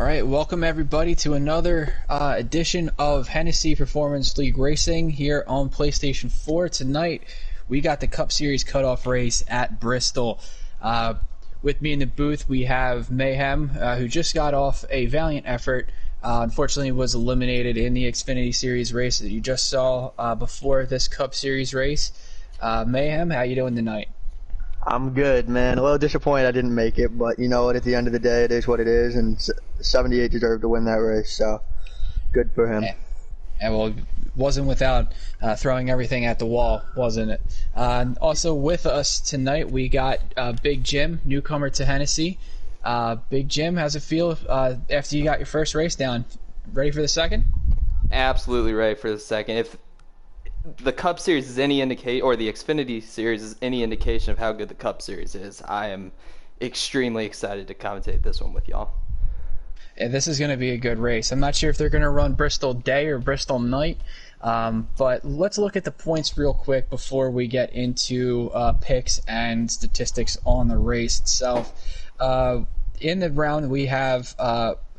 right, welcome everybody to another edition of Hennessy Performance League Racing here on PlayStation 4. Tonight, we got the Cup Series cutoff race at Bristol. With me in the booth, we have Mayhem, who just got off a valiant effort. Unfortunately, was eliminated in the Xfinity Series race that you just saw before this Cup Series race. Mayhem, how you doing tonight? I'm good, man. A little disappointed I didn't make it, but you know what? At the end of the day, it is what it is, and 78 deserved to win that race, so good for him. And well, it wasn't without throwing everything at the wall, wasn't it? Also with us tonight, we got Big Jim, newcomer to Hennessy. Big Jim, how's it feel after you got your first race down? Ready for the second? Absolutely ready for the second. If the Cup Series is any indication, or the Xfinity Series is any indication of how good the Cup Series is, I am extremely excited to commentate this one with y'all. Yeah, this is going to be a good race. I'm not sure if they're going to run Bristol day or Bristol night, but let's look at the points real quick before we get into picks and statistics on the race itself. In the round, we have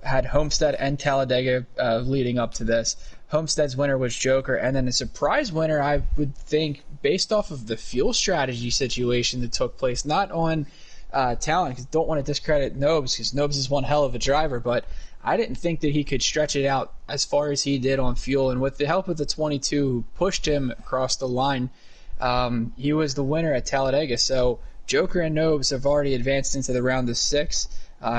had Homestead and Talladega leading up to this. Homestead's winner was Joker, and then a surprise winner, I would think, based off of the fuel strategy situation that took place, not on talent, because don't want to discredit Nobes, because Nobes is one hell of a driver, but I didn't think that he could stretch it out as far as he did on fuel, and with the help of the 22 who pushed him across the line, he was the winner at Talladega. So Joker and Nobes have already advanced into the round of 6.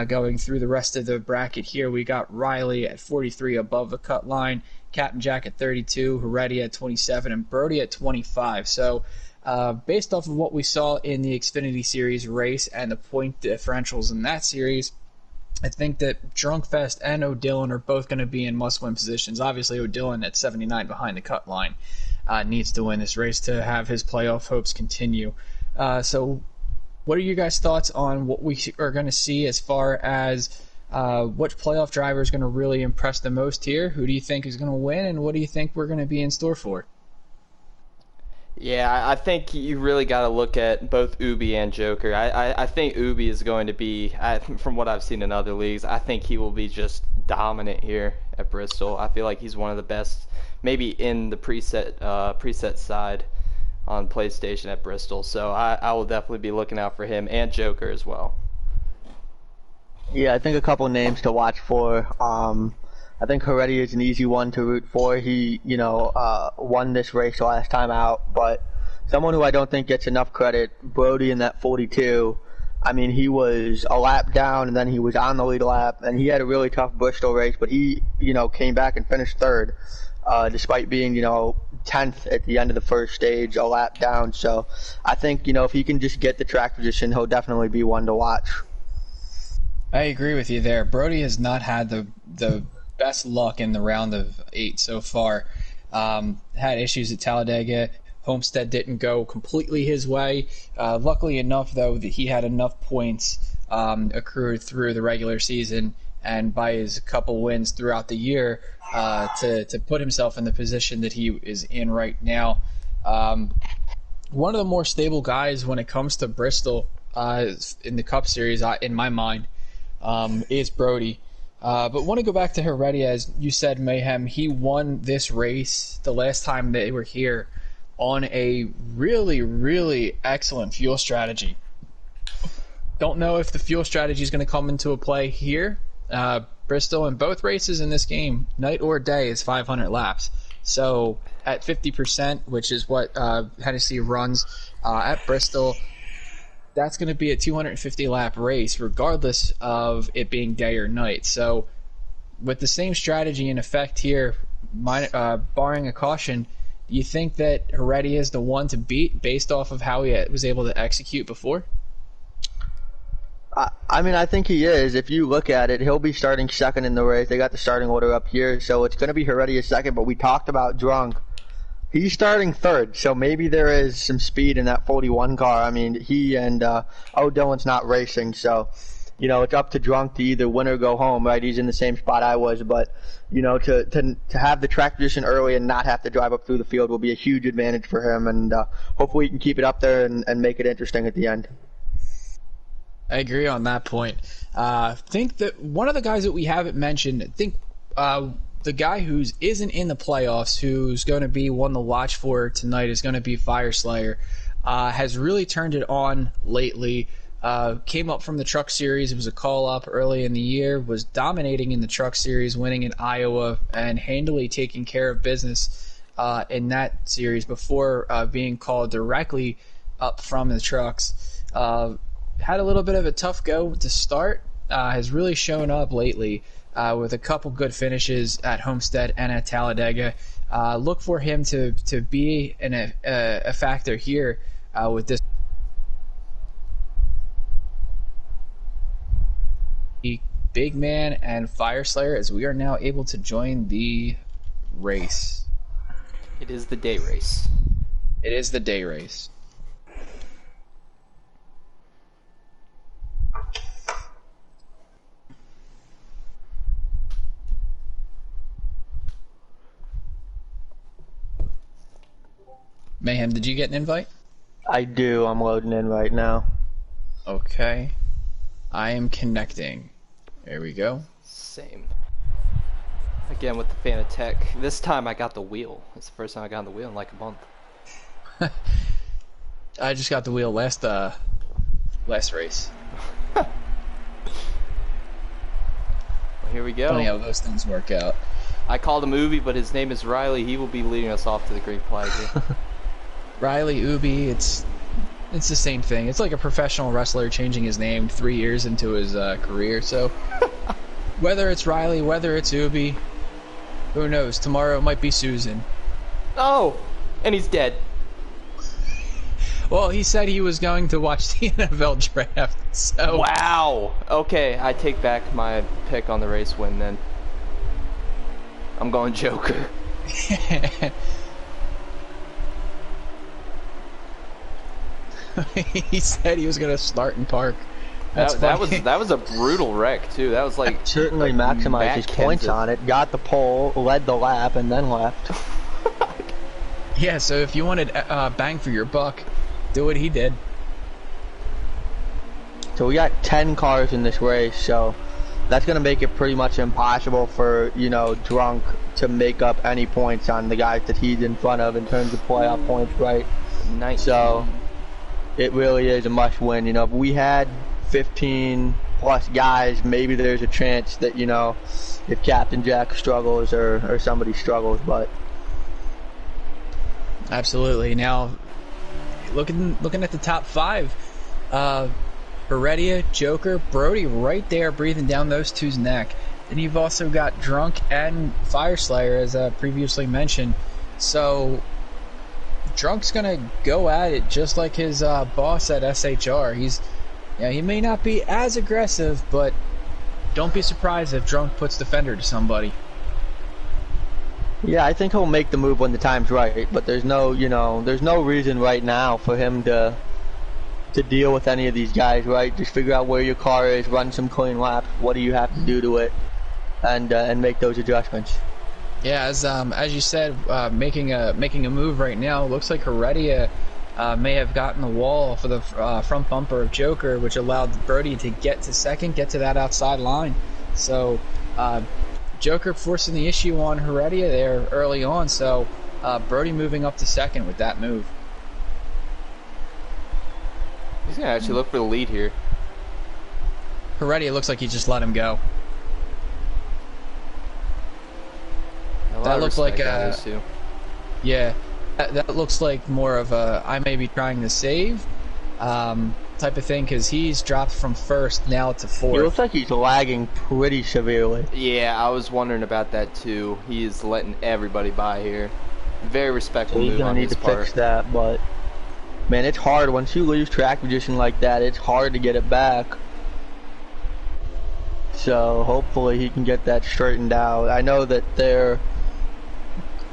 Going through the rest of the bracket here, we got Riley at 43 above the cut line, Captain Jack at 32, Heredia at 27, and Brody at 25. So based off of what we saw in the Xfinity Series race and the point differentials in that series, I think that Drunkfest and O'Dillon are both going to be in must-win positions. Obviously, O'Dillon at 79 behind the cut line needs to win this race to have his playoff hopes continue. So what are your guys' thoughts on what we are going to see as far as what playoff driver is going to really impress the most here? Who do you think is going to win, and what do you think we're going to be in store for? Yeah, I think you really got to look at both Ubi and Joker. I think Ubi is going to be, from what I've seen in other leagues, I think he will be just dominant here at Bristol. I feel like he's one of the best, maybe in the preset side on PlayStation at Bristol. So I will definitely be looking out for him and Joker as well. Yeah, I think a couple names to watch for. I think Heredia is an easy one to root for. He, won this race last time out, but someone who I don't think gets enough credit, Brody in that 42. I mean, he was a lap down, and then he was on the lead lap, and he had a really tough Bristol race, but he, came back and finished third, despite being, 10th at the end of the first stage, a lap down. So I think, if he can just get the track position, he'll definitely be one to watch. I agree with you there. Brody has not had the best luck in the round of 8 so far. Had issues at Talladega. Homestead didn't go completely his way. Luckily enough, though, that he had enough points accrued through the regular season and by his couple wins throughout the year to put himself in the position that he is in right now. One of the more stable guys when it comes to Bristol in the Cup Series, in my mind, is Brody. But want to go back to Heredia, as you said, Mayhem. He won this race the last time they were here on a really, really excellent fuel strategy. Don't know if the fuel strategy is going to come into a play here. Bristol, in both races in this game, night or day, is 500 laps. So at 50%, which is what Hennessy runs at Bristol, that's going to be a 250-lap race, regardless of it being day or night. So with the same strategy in effect here, barring a caution, do you think that Heredia is the one to beat based off of how he was able to execute before? I think he is. If you look at it, he'll be starting second in the race. They got the starting order up here, so it's going to be Heredia second, but we talked about Drunk. He's starting third, so maybe there is some speed in that 41 car. I mean, he and O'Dillon's not racing, so, it's up to Drunk to either win or go home, right? He's in the same spot I was, but, to have the track position early and not have to drive up through the field will be a huge advantage for him, and hopefully he can keep it up there and make it interesting at the end. I agree on that point. Think that one of the guys that we haven't mentioned, I think the guy who isn't in the playoffs, who's going to be one to watch for tonight, is going to be Fireslayer. Has really turned it on lately. Came up from the Truck Series. It was a call-up early in the year. Was dominating in the Truck Series, winning in Iowa, and handily taking care of business in that series before being called directly up from the trucks. Had a little bit of a tough go to start. Has really shown up lately with a couple good finishes at Homestead and at Talladega. Look for him to be a factor here with this big man and Fireslayer, as we are now able to join the race. It is the day race. It is the day race. Mayhem, did you get an invite? I do. I'm loading in right now. Okay. I am connecting. There we go. Same. Again with the Fanatec. This time I got the wheel. It's the first time I got on the wheel in like a month. I just got the wheel last race. Well, here we go. Funny how those things work out. I called him Ubi, but his name is Riley. He will be leading us off to the green flag here. Riley, Ubi, it's the same thing. It's like a professional wrestler changing his name 3 years into his career. So whether it's Riley, whether it's Ubi, who knows? Tomorrow it might be Susan. Oh, and he's dead. Well, he said he was going to watch the NFL draft. So Wow. Okay, I take back my pick on the race win then. I'm going Joker. He said he was going to start and park. That was a brutal wreck too. That was like Certainly maximized his points on it. Got the pole, led the lap, and then left. Yeah, so if you wanted bang for your buck, do what he did. So we got 10 cars in this race, so that's going to make it pretty much impossible for, Drunk to make up any points on the guys that he's in front of in terms of playoff points, right? 19. So it really is a must win. If we had 15 plus guys, maybe there's a chance that, if Captain Jack struggles or somebody struggles, but Absolutely. Now, looking at the top five, Heredia, Joker, Brody right there breathing down those two's neck. Then you've also got Drunk and Fireslayer, as previously mentioned. So Drunk's gonna go at it just like his boss at SHR. He may not be as aggressive, but don't be surprised if Drunk puts the fender to somebody. yeah, I think he'll make the move when the time's right. But there's no reason right now for him to deal with any of these guys, right? Just figure out where your car is, run some clean laps. What do you have to do to it, and make those adjustments. Yeah, as you said, making a move right now. Looks like Heredia may have gotten the wall for the front bumper of Joker, which allowed Brody to get to second, get to that outside line. So Joker forcing the issue on Heredia there early on. So Brody moving up to second with that move. He's gonna actually look for the lead here. Heredia looks like he just let him go. That looks like yeah. That looks like more of a I may be trying to save type of thing, because he's dropped from first now to fourth. It looks like he's lagging pretty severely. Yeah, I was wondering about that too. He is letting everybody by here. Very respectful So he's move gonna on need his to part. fix that, but man, it's hard once you lose track position like that. It's hard to get it back. So hopefully he can get that straightened out. I know that they're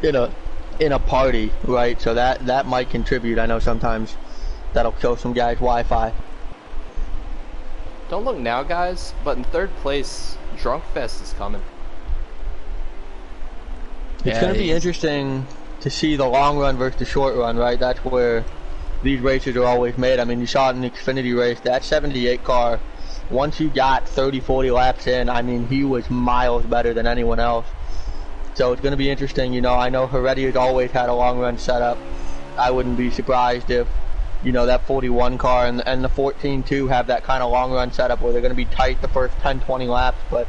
in a party, right? So that might contribute. I know sometimes that'll kill some guys' Wi-Fi. Don't look now, guys, but in third place, Drunk Fest is coming. It's going to be interesting to see the long run versus the short run, right? That's where these races are always made. I mean, you saw it in the Xfinity race, that 78 car, once you got 30, 40 laps in, I mean, he was miles better than anyone else. So it's going to be interesting. You know, I know Heredia's always had a long run setup. I wouldn't be surprised if, you know, that 41 car and the 14 too have that kind of long run setup where they're going to be tight the first 10, 20 laps, but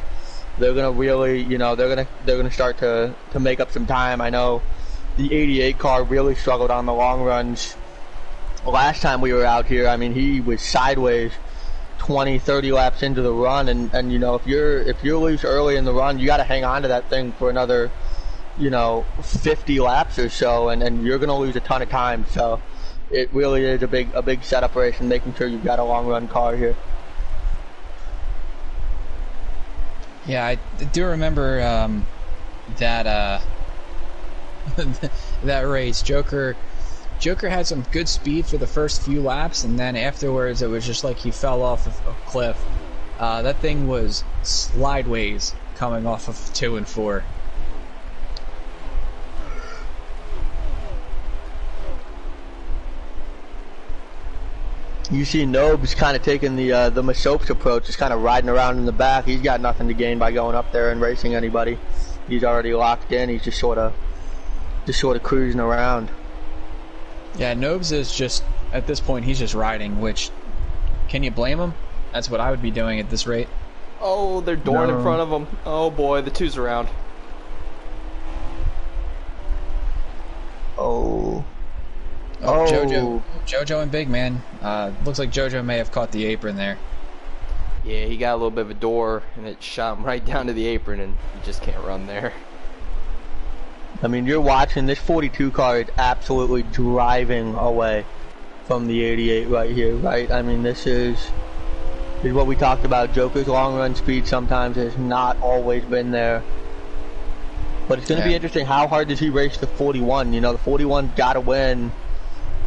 they're going to really, you know, they're going to start to make up some time. I know the 88 car really struggled on the long runs last time we were out here. I mean, he was sideways 20, 30 laps into the run, and you know, if you're loose early in the run, you got to hang on to that thing for another, you know, 50 laps or so, and you're going to lose a ton of time. So it really is a big setup race and making sure you've got a long run car here. Yeah, I do remember that that race. Joker had some good speed for the first few laps, and then afterwards it was just like he fell off of a cliff. That thing was slideways coming off of 2 and 4. You see Nobes kind of taking the Masopes approach, just kind of riding around in the back. He's got nothing to gain by going up there and racing anybody. He's already locked in. He's just sort of cruising around. Yeah, Nobes is just, at this point, he's just riding, which, can you blame him? That's what I would be doing at this rate. Oh, they're Dorn in front of him. Oh boy, the two's around. Oh, Jojo and Big Man. Looks like Jojo may have caught the apron there. Yeah, he got a little bit of a door, and it shot him right down to the apron, and he just can't run there. I mean, you're watching this 42 car is absolutely driving away from the 88 right here, right? I mean, this is what we talked about. Joker's long run speed sometimes has not always been there. But it's going to be interesting. How hard does he race the 41? You know, the 41 got to win.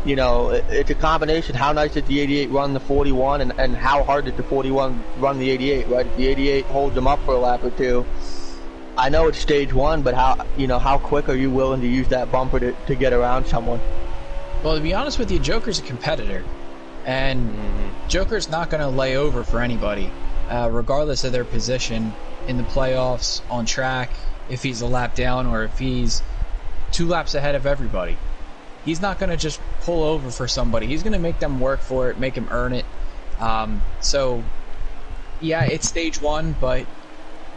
You know, it's a combination. How nice did the 88 run the 41, and how hard did the 41 run the 88, right? If the 88 holds him up for a lap or two, I know it's stage 1, but how quick are you willing to use that bumper to get around someone? Well, to be honest with you, Joker's a competitor, and Joker's not going to lay over for anybody, regardless of their position in the playoffs, on track, if he's a lap down or if he's 2 laps ahead of everybody. He's not going to just pull over for somebody. He's going to make them work for it, make them earn it. So, yeah, it's stage 1, but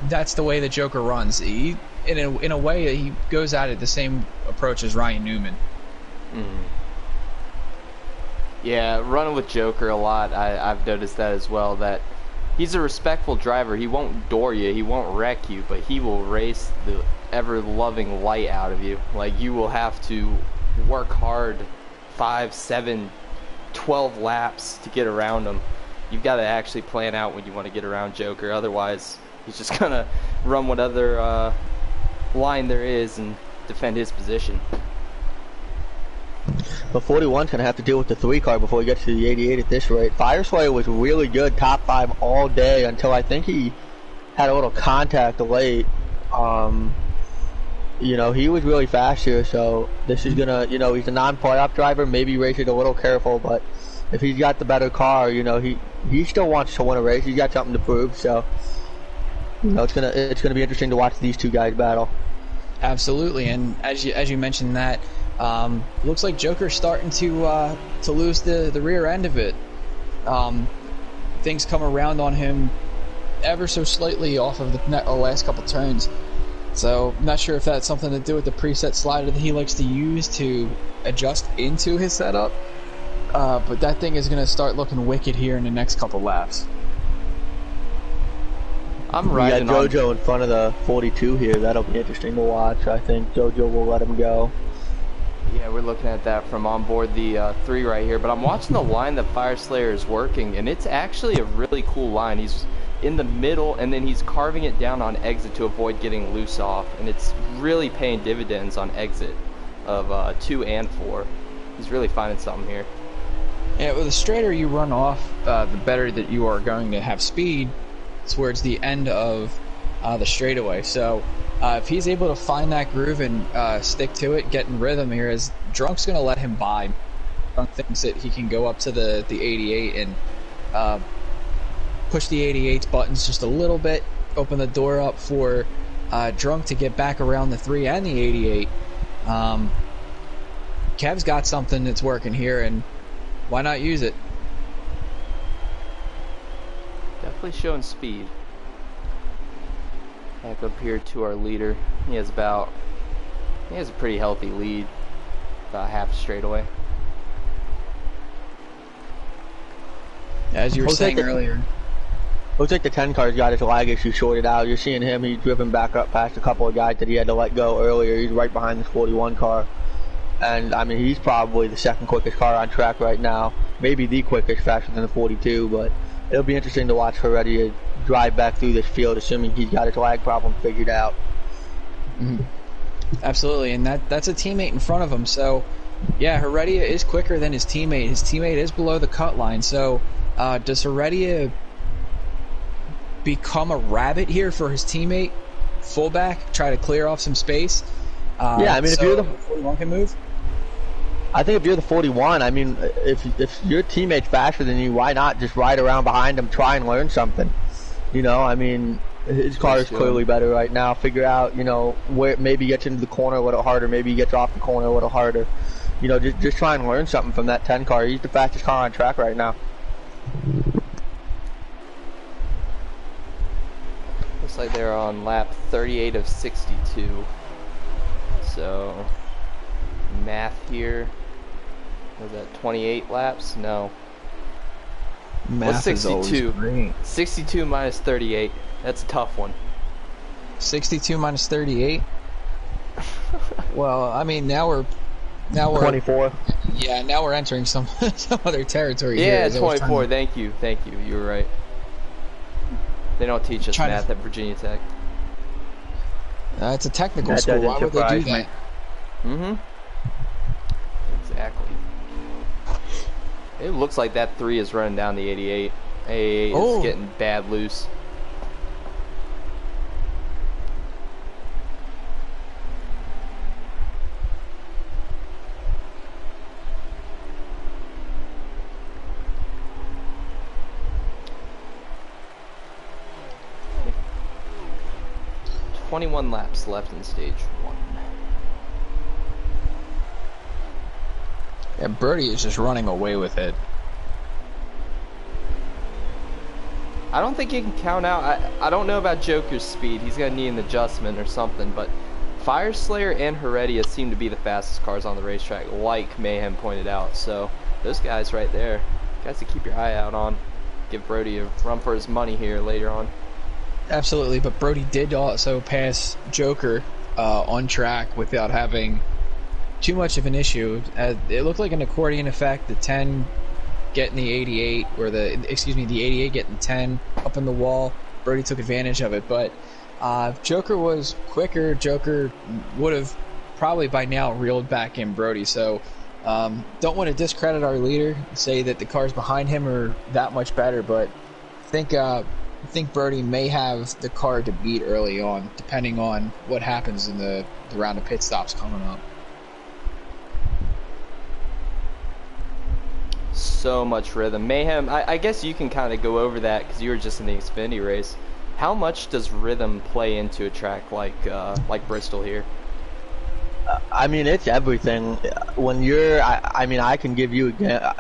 that's the way the Joker runs. In a way, he goes at it the same approach as Ryan Newman. Yeah, running with Joker a lot, I've noticed that as well, that he's a respectful driver. He won't door you, he won't wreck you, but he will race the ever-loving light out of you. Like, you will have to work hard 5, 7, 12 laps to get around him. You've got to actually plan out when you want to get around Joker, otherwise he's just gonna run what other line there is and defend his position. But 41's gonna have to deal with the 3 car before he gets to the 88 at this rate. Fireslayer was really good, top 5 all day until I think he had a little contact late. You know, he was really fast here, so this is gonna, you know, he's a non-playoff driver, maybe race it a little careful, but if he's got the better car, you know, he still wants to win a race. He's got something to prove, so you know, it's gonna be interesting to watch these 2 guys battle. Absolutely, and as you mentioned that, looks like Joker's starting to lose the rear end of it. Things come around on him ever so slightly off of the last couple turns. So, I'm not sure if that's something to do with the preset slider that he likes to use to adjust into his setup. But that thing is going to start looking wicked here in the next couple laps. I'm riding on Jojo in front of the 42 here. That'll be interesting to watch. I think Jojo will let him go. Yeah, we're looking at that from on board the 3 right here. But I'm watching the line that Fireslayer is working, and it's actually a really cool line. He's in the middle, and then he's carving it down on exit to avoid getting loose off, and it's really paying dividends on exit of 2 and 4. He's really finding something here. Yeah, well, the straighter you run off, the better that you are going to have speed towards the end of the straightaway. So if he's able to find that groove and stick to it, get in rhythm here, as Drunk's going to let him by. thinks that he can go up to the 88 and push the 88's buttons just a little bit, open the door up for Drunk to get back around the 3 and the 88. Kev's got something that's working here, and why not use it? Definitely showing speed. Back up here to our leader. He has a pretty healthy lead, about half a straightaway. As you were saying earlier. Looks like the 10 car's got his lag issue sorted out. You're seeing him, he's driven back up past a couple of guys that he had to let go earlier. He's right behind this 41 car. And, I mean, he's probably the second quickest car on track right now. Maybe the quickest, faster than the 42, but it'll be interesting to watch Heredia drive back through this field, assuming he's got his lag problem figured out. Mm-hmm. Absolutely, and that's a teammate in front of him. So, yeah, Heredia is quicker than his teammate. His teammate is below the cut line. So, does Heredia become a rabbit here for his teammate, fullback, try to clear off some space? Yeah, I mean, if you're the 41 can move. I think if you're the 41, I mean, if your teammate's faster than you, why not just ride around behind him, try and learn something? You know, I mean, his car is clearly better right now. Figure out, you know, where maybe he gets into the corner a little harder, maybe he gets off the corner a little harder. You know, just try and learn something from that 10 car. He's the fastest car on track right now. Looks like they're on lap 38 of 62. So, math here. Was that 28 laps? No. Math What's 62? Is always great. 62 minus 38. That's a tough one. 62 minus 38? Well, I mean, now we're 24. Yeah, now we're entering some other territory here. Yeah, 24. Thank you. You were right. They don't teach us math at Virginia Tech. It's a technical school. Why would they do that? Mm-hmm. Exactly. It looks like that 3 is running down the 88. 88 is getting bad loose. "21 laps left in stage 1. Yeah, Brody is just running away with it. I don't think you can count out. I don't know about Joker's speed. He's going to need an adjustment or something, but Fire Slayer and Heredia seem to be the fastest cars on the racetrack, like Mayhem pointed out. So those guys right there, guys to keep your eye out on. Give Brody a run for his money here later on. Absolutely, but Brody did also pass Joker on track without having too much of an issue. It looked like an accordion effect, the 10 getting the 88, or the 88 getting 10 up in the wall. Brody took advantage of it, but Joker was quicker. Joker would have probably by now reeled back in Brody, so don't want to discredit our leader, say that the cars behind him are that much better, but I think Brody may have the car to beat early on, depending on what happens in the round of pit stops coming up. So much rhythm. Mayhem, I guess you can kind of go over that because you were just in the Xfinity race. How much does rhythm play into a track like Bristol here? I mean, it's everything. When you're, I mean, I can give you,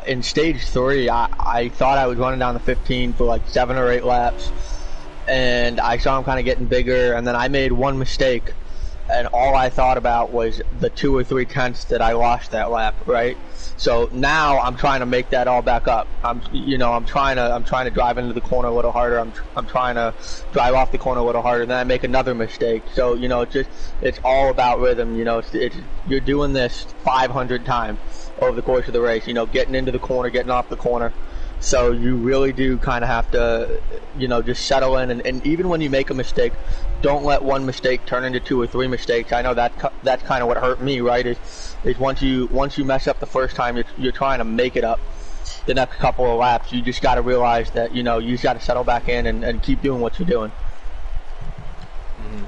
in stage 3, I thought I was running down the 15 for like 7 or 8 laps, and I saw him kind of getting bigger, and then I made one mistake, and all I thought about was the 2 or 3 tenths that I lost that lap, right? So now I'm trying to make that all back up. I'm trying to drive into the corner a little harder. I'm trying to drive off the corner a little harder. And then I make another mistake. So it's all about rhythm. You're doing this 500 times over the course of the race. Getting into the corner, getting off the corner. So you really do kind of have to, just settle in. And even when you make a mistake, don't let one mistake turn into 2 or 3 mistakes. I know that's kind of what hurt me, right? Is once you mess up the first time, you're trying to make it up the next couple of laps. You just got to realize that, you just got to settle back in and keep doing what you're doing. Mm-hmm.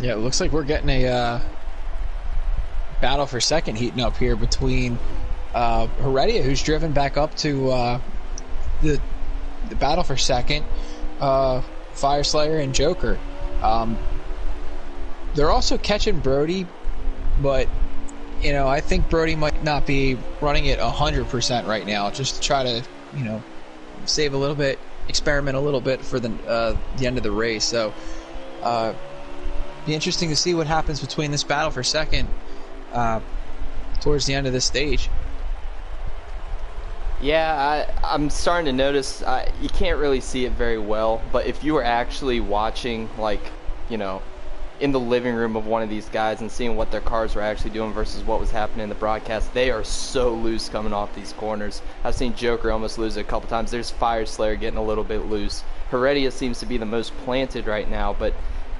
Yeah, it looks like we're getting a battle for second heating up here between Heredia, who's driven back up to the battle for second, Fire Slayer and Joker. They're also catching Brody, but I think Brody might not be running it 100% right now, just to try to save a little bit, experiment a little bit for the end of the race. So be interesting to see what happens between this battle for second towards the end of this stage. Yeah, I'm starting to notice you can't really see it very well, but if you were actually watching, in the living room of one of these guys and seeing what their cars were actually doing versus what was happening in the broadcast, they are so loose coming off these corners. I've seen Joker almost lose it a couple times. There's Fire Slayer getting a little bit loose. Heredia seems to be the most planted right now, but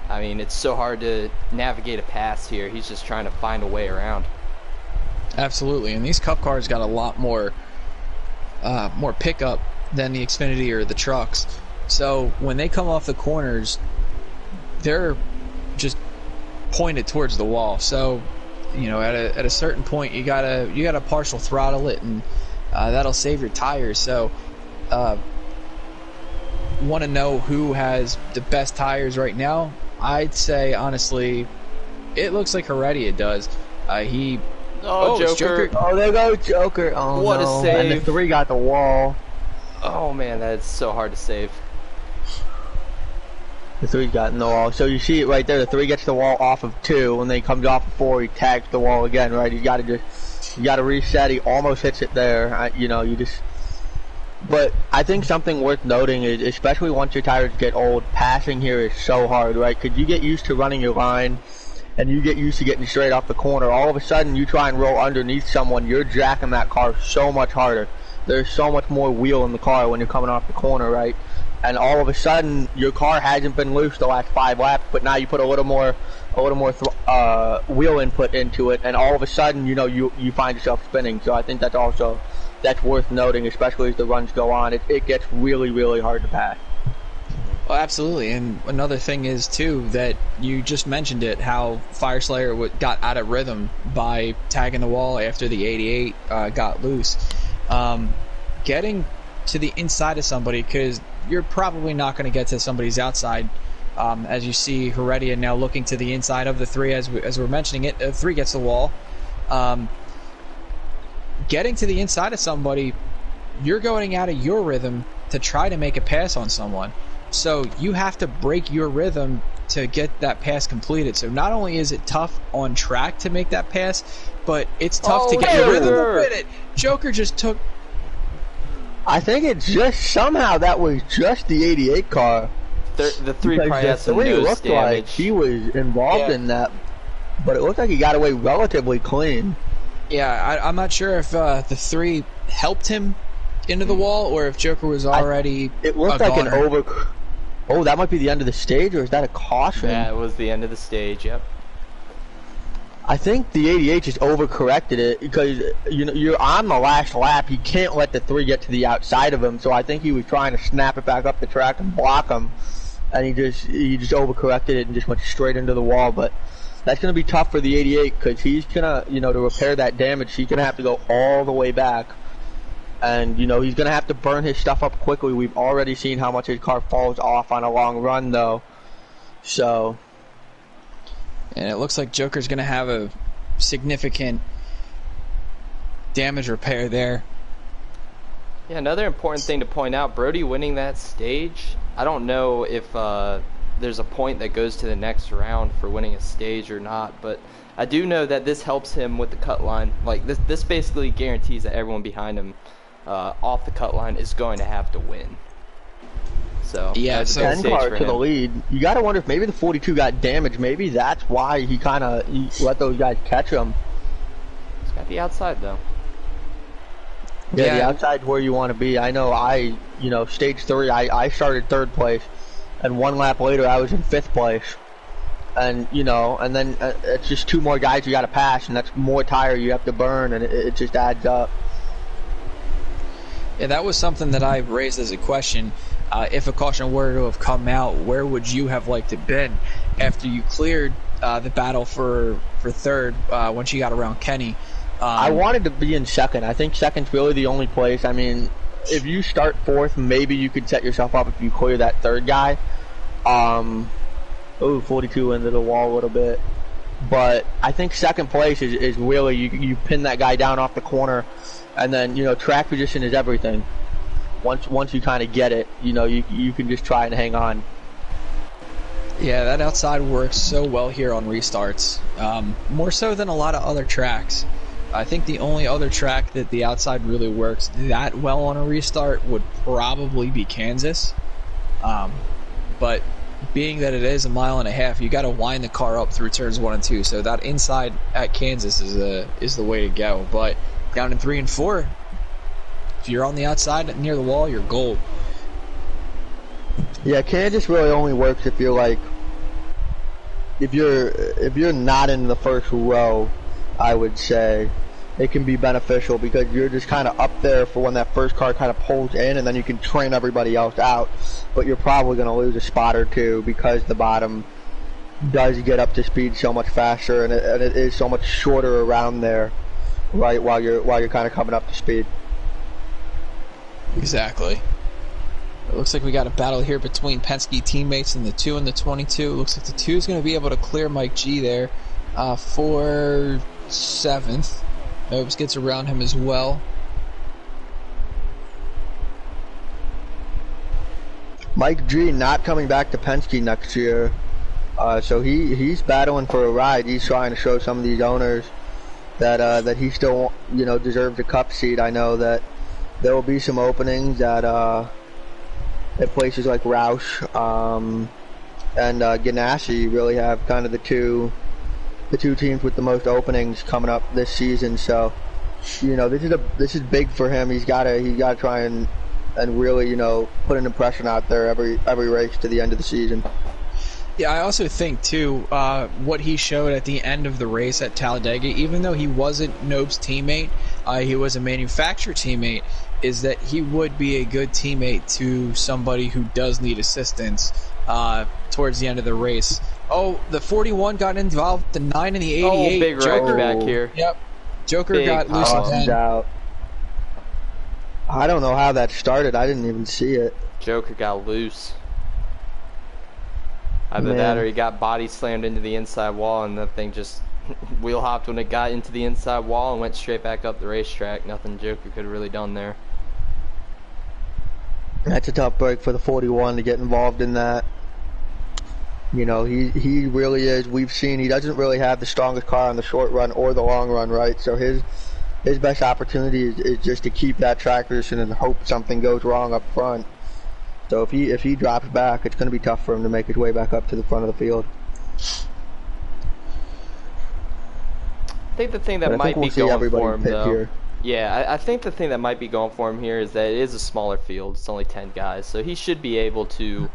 I mean, it's so hard to navigate a pass here. He's just trying to find a way around. Absolutely, and these Cup cars got a lot more pickup than the Xfinity or the trucks. So when they come off the corners, they're just pointed towards the wall. So at a certain point you gotta partial throttle it, and that'll save your tires. So want to know who has the best tires right now? I'd say honestly it looks like Heredia does. Joker. Oh, there goes Joker. Oh, what no. a save. And the 3 got the wall. Oh man, that's so hard to save. The 3 got in the wall. So you see it right there. The 3 gets the wall off of 2, and then he comes off of 4. He tags the wall again, right? You got to reset. He almost hits it there. But I think something worth noting is, especially once your tires get old, passing here is so hard, right? Because you get used to running your line, and you get used to getting straight off the corner. All of a sudden, you try and roll underneath someone. You're jacking that car so much harder. There's so much more wheel in the car when you're coming off the corner, right? And all of a sudden, your car hasn't been loose the last 5 laps, but now you put a little more wheel input into it, and all of a sudden, you find yourself spinning. So I think that's worth noting, especially as the runs go on. It gets really, really hard to pass. Well, absolutely, and another thing is too that you just mentioned it, how Fire Slayer got out of rhythm by tagging the wall after the 88 got loose. Getting to the inside of somebody, because you're probably not going to get to somebody's outside. As you see Heredia now looking to the inside of the 3, as we're mentioning it, 3 gets the wall. Getting to the inside of somebody, you're going out of your rhythm to try to make a pass on someone. So you have to break your rhythm to get that pass completed. So not only is it tough on track to make that pass, but it's tough to get your rhythm to fit it. Joker just took... I think it's just somehow that was just the 88 car. The 3 probably had some nose damage. Like he was involved in that, but it looked like he got away relatively clean. Yeah, I'm not sure if the 3 helped him into the wall or if Joker was already It looked like an over... Oh, that might be the end of the stage, or is that a caution? Yeah, it was the end of the stage, yep. I think the 88 just overcorrected it because you're on the last lap. You can't let the 3 get to the outside of him. So I think he was trying to snap it back up the track and block him, and he just overcorrected it and just went straight into the wall. But that's going to be tough for the 88 because he's gonna to repair that damage. He's gonna have to go all the way back, and he's gonna have to burn his stuff up quickly. We've already seen how much his car falls off on a long run though, so. And it looks like Joker's going to have a significant damage repair there. Yeah, another important thing to point out, Brody winning that stage, I don't know if there's a point that goes to the next round for winning a stage or not, but I do know that this helps him with the cut line. Like, this basically guarantees that everyone behind him off the cut line is going to have to win. So yeah, so 10 car to the lead. You got to wonder if maybe the 42 got damaged. Maybe that's why he let those guys catch him. He's got the outside though. Yeah, the outside's where you want to be. I know. Stage 3, I started 3rd place, and 1 lap later I was in 5th place, and and then it's just 2 more guys you got to pass, and that's more tire you have to burn, and it just adds up. Yeah, that was something that I raised as a question. If a caution were to have come out, where would you have liked it been after you cleared the battle for third once you got around Kenny. I wanted to be in second. I think second's really the only place. I mean, if you start fourth, maybe you could set yourself up if you clear that third guy. 42 into the wall a little bit. But I think second place is really, you pin that guy down off the corner, and then, track position is everything. Once you kind of get it, you can just try and hang on. Yeah, that outside works so well here on restarts. More so than a lot of other tracks. I think the only other track that the outside really works that well on a restart would probably be Kansas. But being that it is a mile and a half, you got to wind the car up through turns 1 and 2. So that inside at Kansas is the way to go. But down in 3 and 4, if you're on the outside near the wall, you're gold. Yeah, Kansas really only works if you're if you're not in the first row. I would say it can be beneficial because you're just kind of up there for when that first car kind of pulls in, and then you can train everybody else out. But you're probably going to lose a spot or two because the bottom does get up to speed so much faster, and it is so much shorter around there, right? While you're kind of coming up to speed. Exactly. It looks like we got a battle here between Penske teammates in the 2 and the 22. It looks like the 2 is going to be able to clear Mike G there for 7th. Nobes gets around him as well. Mike G not coming back to Penske next year, so he's battling for a ride. He's trying to show some of these owners that he still deserves a cup seat. I know that there will be some openings at places like Roush and Ganassi really have kind of the two teams with the most openings coming up this season. So this is big for him. He's got to try and really put an impression out there every race to the end of the season. Yeah, I also think too what he showed at the end of the race at Talladega, even though he wasn't Nobe's teammate, he was a manufacturer teammate, is that he would be a good teammate to somebody who does need assistance towards the end of the race. Oh, the 41 got involved, the 9 and the 88. Oh, big Joker wreck back here. Yep. Joker Big got loose again. Out. I don't know how that started. I didn't even see it. Joker got loose. Either that or he got body slammed into the inside wall, and that thing just wheel hopped when it got into the inside wall and went straight back up the racetrack. Nothing Joker could have really done there. That's a tough break for the 41 to get involved in that. He really is. We've seen he doesn't really have the strongest car on the short run or the long run, right? So his best opportunity is just to keep that track position and hope something goes wrong up front. So if he drops back, it's going to be tough for him to make his way back up to the front of the field. I think the thing that might be going for him, though. Here. Yeah, I think the thing that might be going for him here is that it is a smaller field. It's only 10 guys, so he should be able to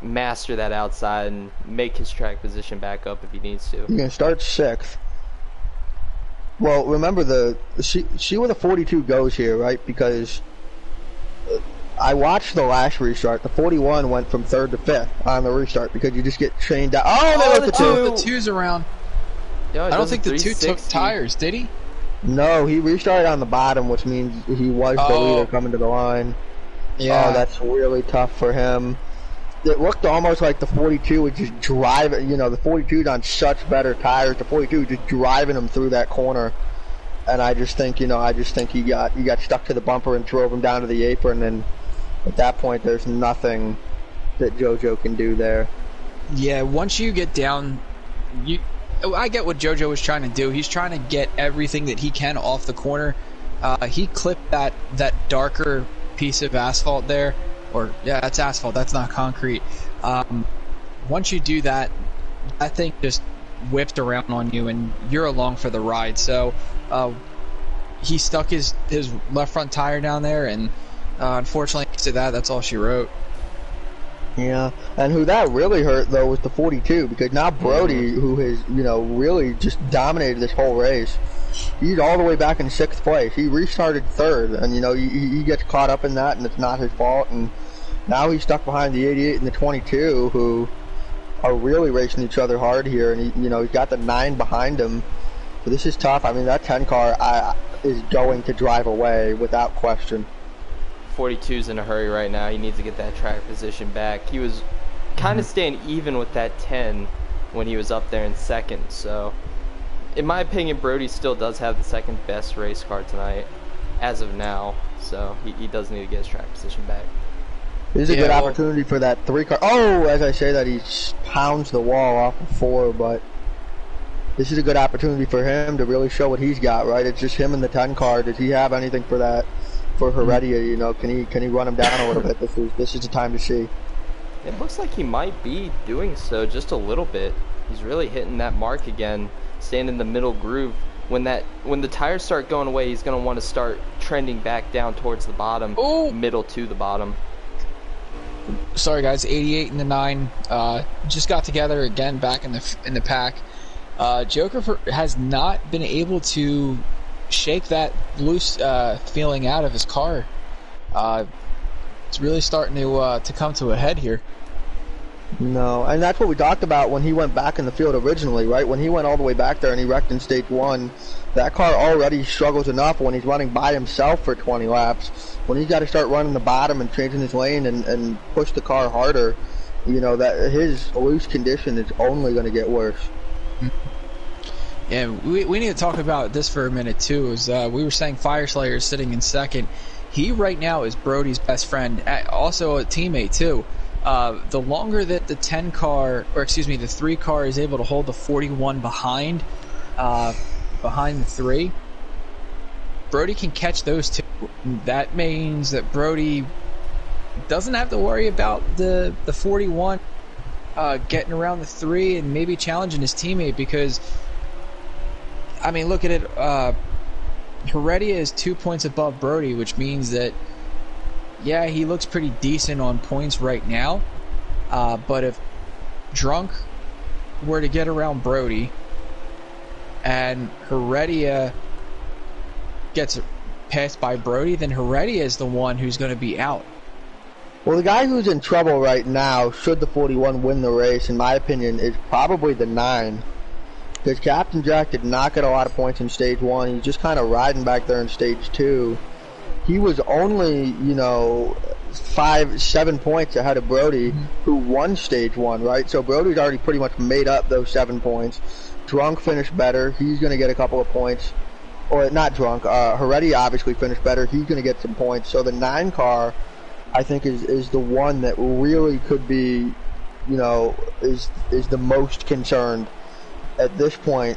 master that outside and make his track position back up if he needs to. You're going to start 6th. Well, remember see where the 42 goes here, right? Because I watched the last restart. The 41 went from 3rd to 5th on the restart because you just get chained down. Oh, the 2's around. Yo, I don't think the 2 took tires, did he? No, he restarted on the bottom, which means he was the leader coming to the line. Yeah. Oh, that's really tough for him. It looked almost like the 42 was just driving, the 42's on such better tires. The 42 was just driving him through that corner. And I just think, he got stuck to the bumper and drove him down to the apron. And at that point, there's nothing that JoJo can do there. Yeah, once you get down, I get what JoJo was trying to do. He's trying to get everything that he can off the corner. He clipped that darker piece of asphalt there. That's asphalt. That's not concrete. Once you do that, that thing just whipped around on you, and you're along for the ride. So he stuck his left front tire down there, and unfortunately, to that's all she wrote. Yeah, and who that really hurt though was the 42, because now Brody, who has really just dominated this whole race, he's all the way back in 6th place. He restarted 3rd, and he gets caught up in that, and it's not his fault. And now he's stuck behind the 88 and the 22, who are really racing each other hard here, and he's got the 9 behind him. So this is tough. I mean, that 10 car is going to drive away without question. 42's in a hurry right now. He needs to get that track position back. He was kind of staying even with that 10 when he was up there in second. So, in my opinion, Brody still does have the second best race car tonight as of now. So, he does need to get his track position back. This is a good opportunity for that 3 car. Oh, as I say that, he pounds the wall off of 4, but this is a good opportunity for him to really show what he's got, right? It's just him and the 10 car. Does he have anything for that? For Heredia, can he run him down a little bit? This is the time to see. It looks like he might be doing so just a little bit. He's really hitting that mark again, staying in the middle groove. When the tires start going away, he's going to want to start trending back down towards the bottom, middle to the bottom. Sorry guys, 88 and the 9 just got together again back in the pack. Joker has not been able to shake that loose feeling out of his car. It's really starting to come to a head here. No, and that's what we talked about when he went back in the field originally, right? When he went all the way back there and he wrecked in stage 1, that car already struggles enough when he's running by himself for 20 laps. When he's got to start running the bottom and changing his lane and push the car harder, that his loose condition is only going to get worse. Yeah, we need to talk about this for a minute too. We were saying Fireslayer is sitting in second. He right now is Brody's best friend, also a teammate too. The longer that the 10 car, or excuse me, the 3 car is able to hold the 41 behind the 3, Brody can catch those 2. That means that Brody doesn't have to worry about the 41 getting around the 3 and maybe challenging his teammate, because I mean, look at it. Heredia is 2 points above Brody, which means that, yeah, he looks pretty decent on points right now. But if Drunk were to get around Brody and Heredia gets passed by Brody, then Heredia is the one who's going to be out. Well, the guy who's in trouble right now, should the 41 win the race, in my opinion, is probably the 9. Because Captain Jack did not get a lot of points in stage 1. He's just kind of riding back there in stage 2. He was only, 5-7 points ahead of Brody, who won stage 1, right? So Brody's already pretty much made up those 7 points. Drunk finished better. He's going to get a couple of points. Or not Drunk. Heredia obviously finished better. He's going to get some points. So the 9 car, I think, is the one that really could be, is the most concerned at this point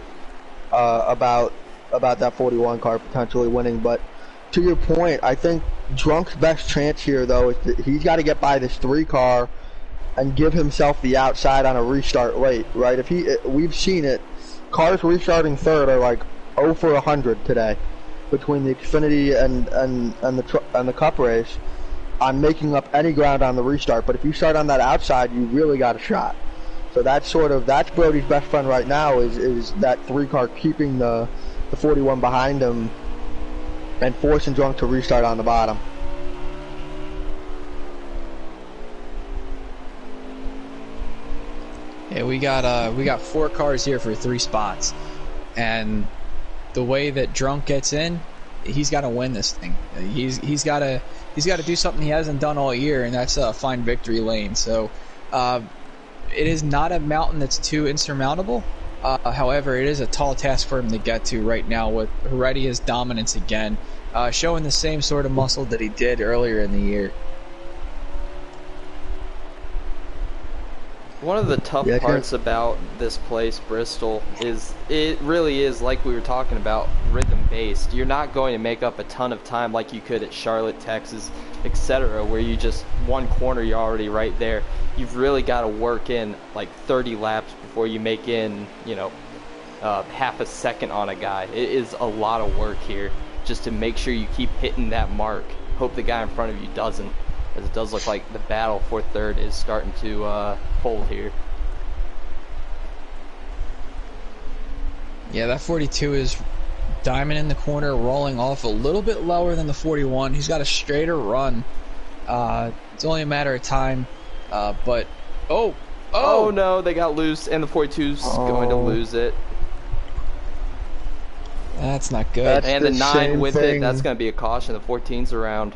about that 41 car potentially winning. But to your point, I think Drunk's best chance here, though, is that he's got to get by this 3 car and give himself the outside on a restart late, right? We've seen it. Cars restarting third are like 0 for 100 today between the Xfinity and the Cup race on making up any ground on the restart. But if you start on that outside, you really got a shot. So that's Brody's best friend right now, is that 3 car keeping the 41 behind him and forcing Drunk to restart on the bottom. Yeah, we got 4 cars here for 3 spots, and the way that Drunk gets in, he's got to win this thing. He's got to do something he hasn't done all year, and that's find victory lane. So it is not a mountain that's too insurmountable. However, it is a tall task for him to get to right now with Heredia's dominance again, showing the same sort of muscle that he did earlier in the year. One of the tough parts about this place, Bristol, is it really is, like we were talking about, rhythm-based. You're not going to make up a ton of time like you could at Charlotte, Texas, etc., where you just one corner, you're already right there. You've really got to work in like 30 laps before you make in, half a second on a guy. It is a lot of work here just to make sure you keep hitting that mark. Hope the guy in front of you doesn't, as it does look like the battle for third is starting to fold here. Yeah, that 42 is diamond in the corner, rolling off a little bit lower than the 41. He's got a straighter run. It's only a matter of time. But, Oh no, they got loose, and the 42's going to lose it. That's not good. And the 9 with it, that's going to be a caution. The 14's around.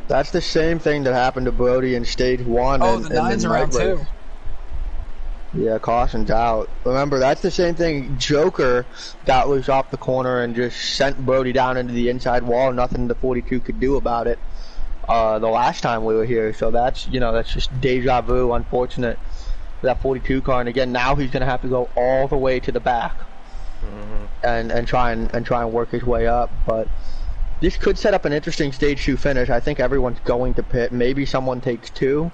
That's the same thing that happened to Brody in stage 1. Oh, the 9's around too. Yeah, caution's out. Remember, that's the same thing. Joker got loose off the corner and just sent Brody down into the inside wall. Nothing the 42 could do about it the last time we were here. So that's, that's just deja vu, unfortunate for that 42 car. And again, now he's going to have to go all the way to the back and try and work his way up. But this could set up an interesting stage 2 finish. I think everyone's going to pit. Maybe someone takes 2.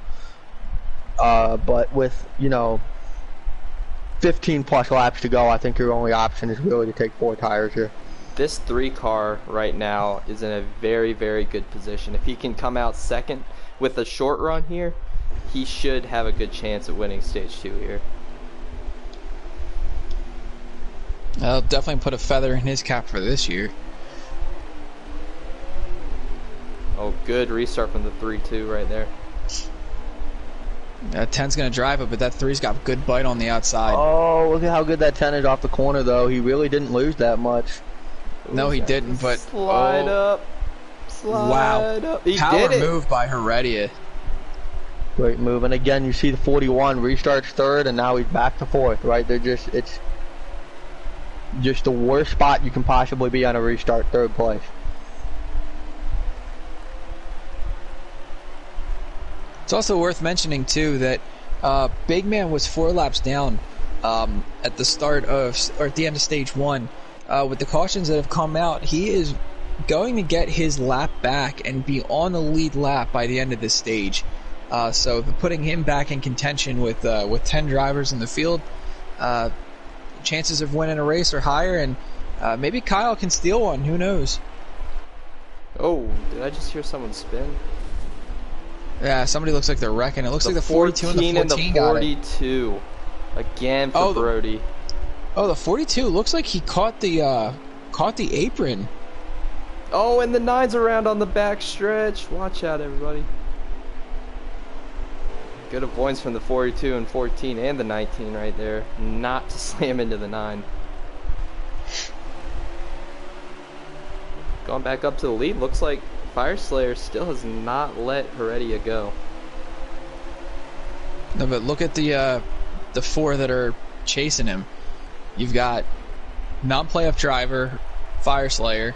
But with, 15 plus laps to go, I think your only option is really to take 4 tires here. This 3 car right now is in a very, very good position. If he can come out second with a short run here, he should have a good chance at winning stage 2 here. I'll definitely put a feather in his cap for this year. Oh, good restart from the 3-2 right there. 10's going to drive it, but that 3's got good bite on the outside. Oh, look at how good that 10 is off the corner, though. He really didn't lose that much. No, he didn't, but... Slide up. Slide up. He Power did it. move by Heredia. Great move. And again, you see the 41 restarts 3rd, and now he's back to 4th, right? It's just the worst spot you can possibly be on a restart, 3rd place. It's also worth mentioning too that Big Man was 4 laps down at the start of, or at the end of stage 1. With the cautions that have come out, he is going to get his lap back and be on the lead lap by the end of this stage. So putting him back in contention with 10 drivers in the field, chances of winning a race are higher, and maybe Kyle can steal one. Who knows? Oh, did I just hear someone spin? Yeah, somebody looks like they're wrecking. It looks like the 42 and the 14 got it. 42. Again for Brody. Oh, the 42 looks like he caught the apron. Oh, and the 9's around on the back stretch. Watch out, everybody. Good avoidance from the 42 and 14 and the 19 right there. Not to slam into the 9. Going back up to the lead. Looks like Fire Slayer still has not let Heredia go. No, but look at the 4 that are chasing him. You've got non-playoff driver, Fire Slayer,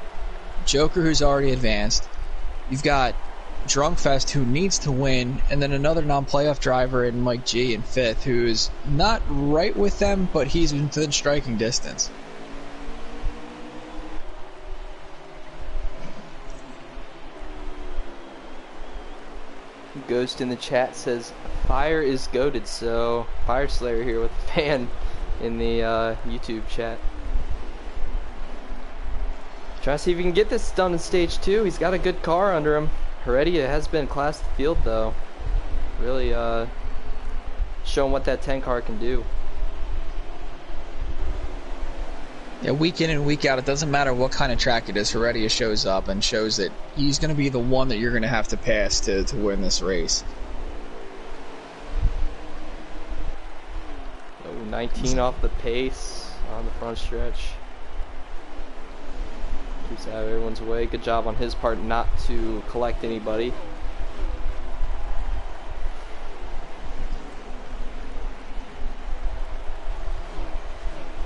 Joker who's already advanced. You've got Drunkfest who needs to win, and then another non-playoff driver in Mike G in 5th who is not right with them, but he's within striking distance. Ghost in the chat says Fire is goated, so Fire Slayer here with the fan in the YouTube chat. Try to see if he can get this done in stage 2. He's got a good car under him. Heredia has been class of the field though. Really showing what that 10 car can do. Yeah, week in and week out, it doesn't matter what kind of track it is, Heredia shows up and shows that he's going to be the one that you're going to have to pass to win this race. Oh, 19 off the pace on the front stretch. Keeps out of everyone's way. Good job on his part not to collect anybody.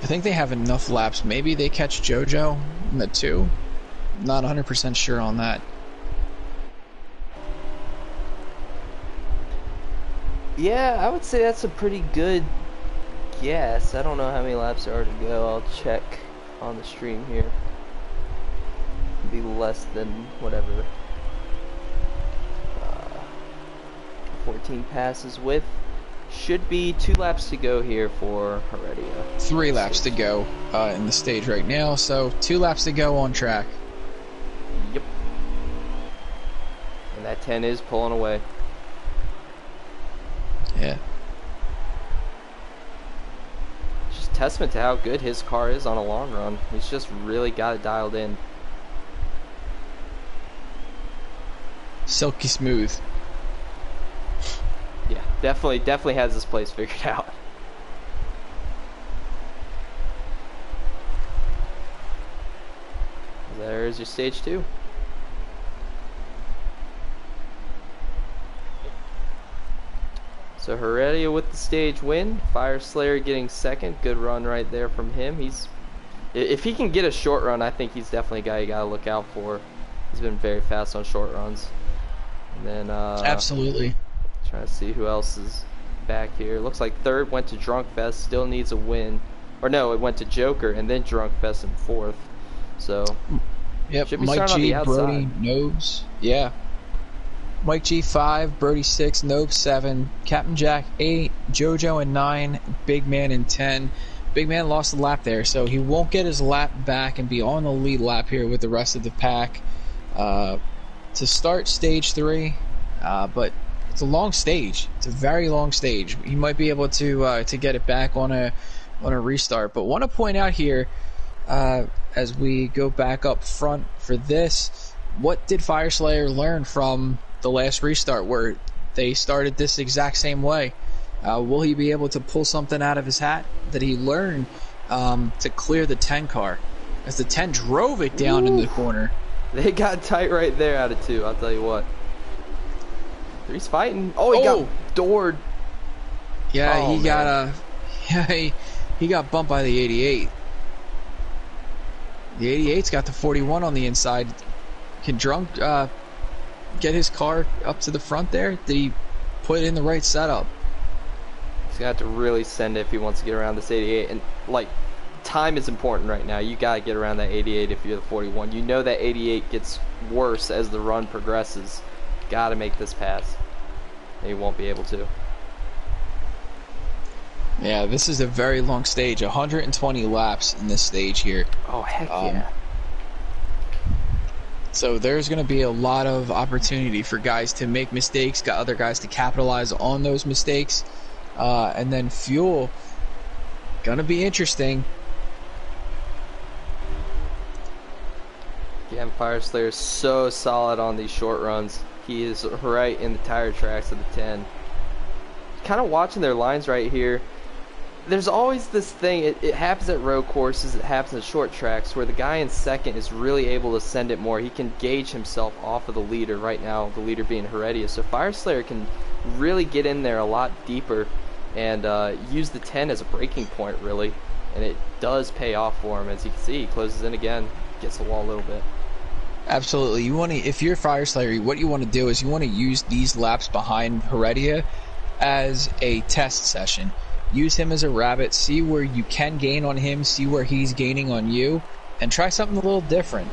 I think they have enough laps. Maybe they catch JoJo in the 2. Not 100% sure on that. Yeah, I would say that's a pretty good guess. I don't know how many laps there are to go. I'll check on the stream here. Be less than whatever 14 passes with. Should be 2 laps to go here for Heredia. 3 laps to go in the stage right now, so 2 laps to go on track. Yep. And that 10 is pulling away. Yeah. Just testament to how good his car is on a long run. He's just really got it dialed in. Silky smooth. Yeah, definitely has this place figured out. There's your stage 2. So Heredia with the stage win. Fire Slayer getting second. Good run right there from him. If he can get a short run, I think he's definitely a guy you gotta look out for. He's been very fast on short runs. And then absolutely. Trying to see who else is back here. Looks like third went to Drunk Fest. Still needs a win. Or no, it went to Joker and then Drunk Fest in fourth. So yep, should be Mike starting on G, the outside. Brody, Nobes. Yeah. Mike G 5, Brody 6, Nobes 7, Captain Jack 8, JoJo in 9, Big Man in 10. Big Man lost a lap there, so he won't get his lap back and be on the lead lap here with the rest of the pack to start stage 3. But it's a long stage. It's a very long stage. He might be able to get it back on a restart. But want to point out here, as we go back up front for this, what did Fire Slayer learn from the last restart where they started this exact same way? Will he be able to pull something out of his hat that he learned to clear the 10 car, as the 10 drove it down in the corner? They got tight right there out of 2, I'll tell you what. 3's fighting. Oh, he got doored. Yeah, Oh, he got he got bumped by the 88. The 88's got the 41 on the inside. Can Drunk get his car up to the front there? Did he put it in the right setup? He's got to really send it if he wants to get around this 88. And, like, time is important right now. You got to get around that 88 if you're the 41. You know that 88 gets worse as the run progresses. Got to make this pass. And he won't be able to. Yeah, this is a very long stage. 120 laps in this stage here. Oh, heck yeah. So there's going to be a lot of opportunity for guys to make mistakes, got other guys to capitalize on those mistakes. And then fuel, going to be interesting. Yeah, Fire Slayer is so solid on these short runs. He is right in the tire tracks of the 10. Kind of watching their lines right here. There's always this thing, it happens at road courses, it happens at short tracks, where the guy in second is really able to send it more. He can gauge himself off of the leader right now, the leader being Heredia. So Fire Slayer can really get in there a lot deeper and use the 10 as a breaking point, really. And it does pay off for him. As you can see, he closes in again, gets the wall a little bit. Absolutely. You want to, if you're Fire Slayer, what you want to do is you want to use these laps behind Heredia as a test session. Use him as a rabbit, see where you can gain on him, see where he's gaining on you, and try something a little different.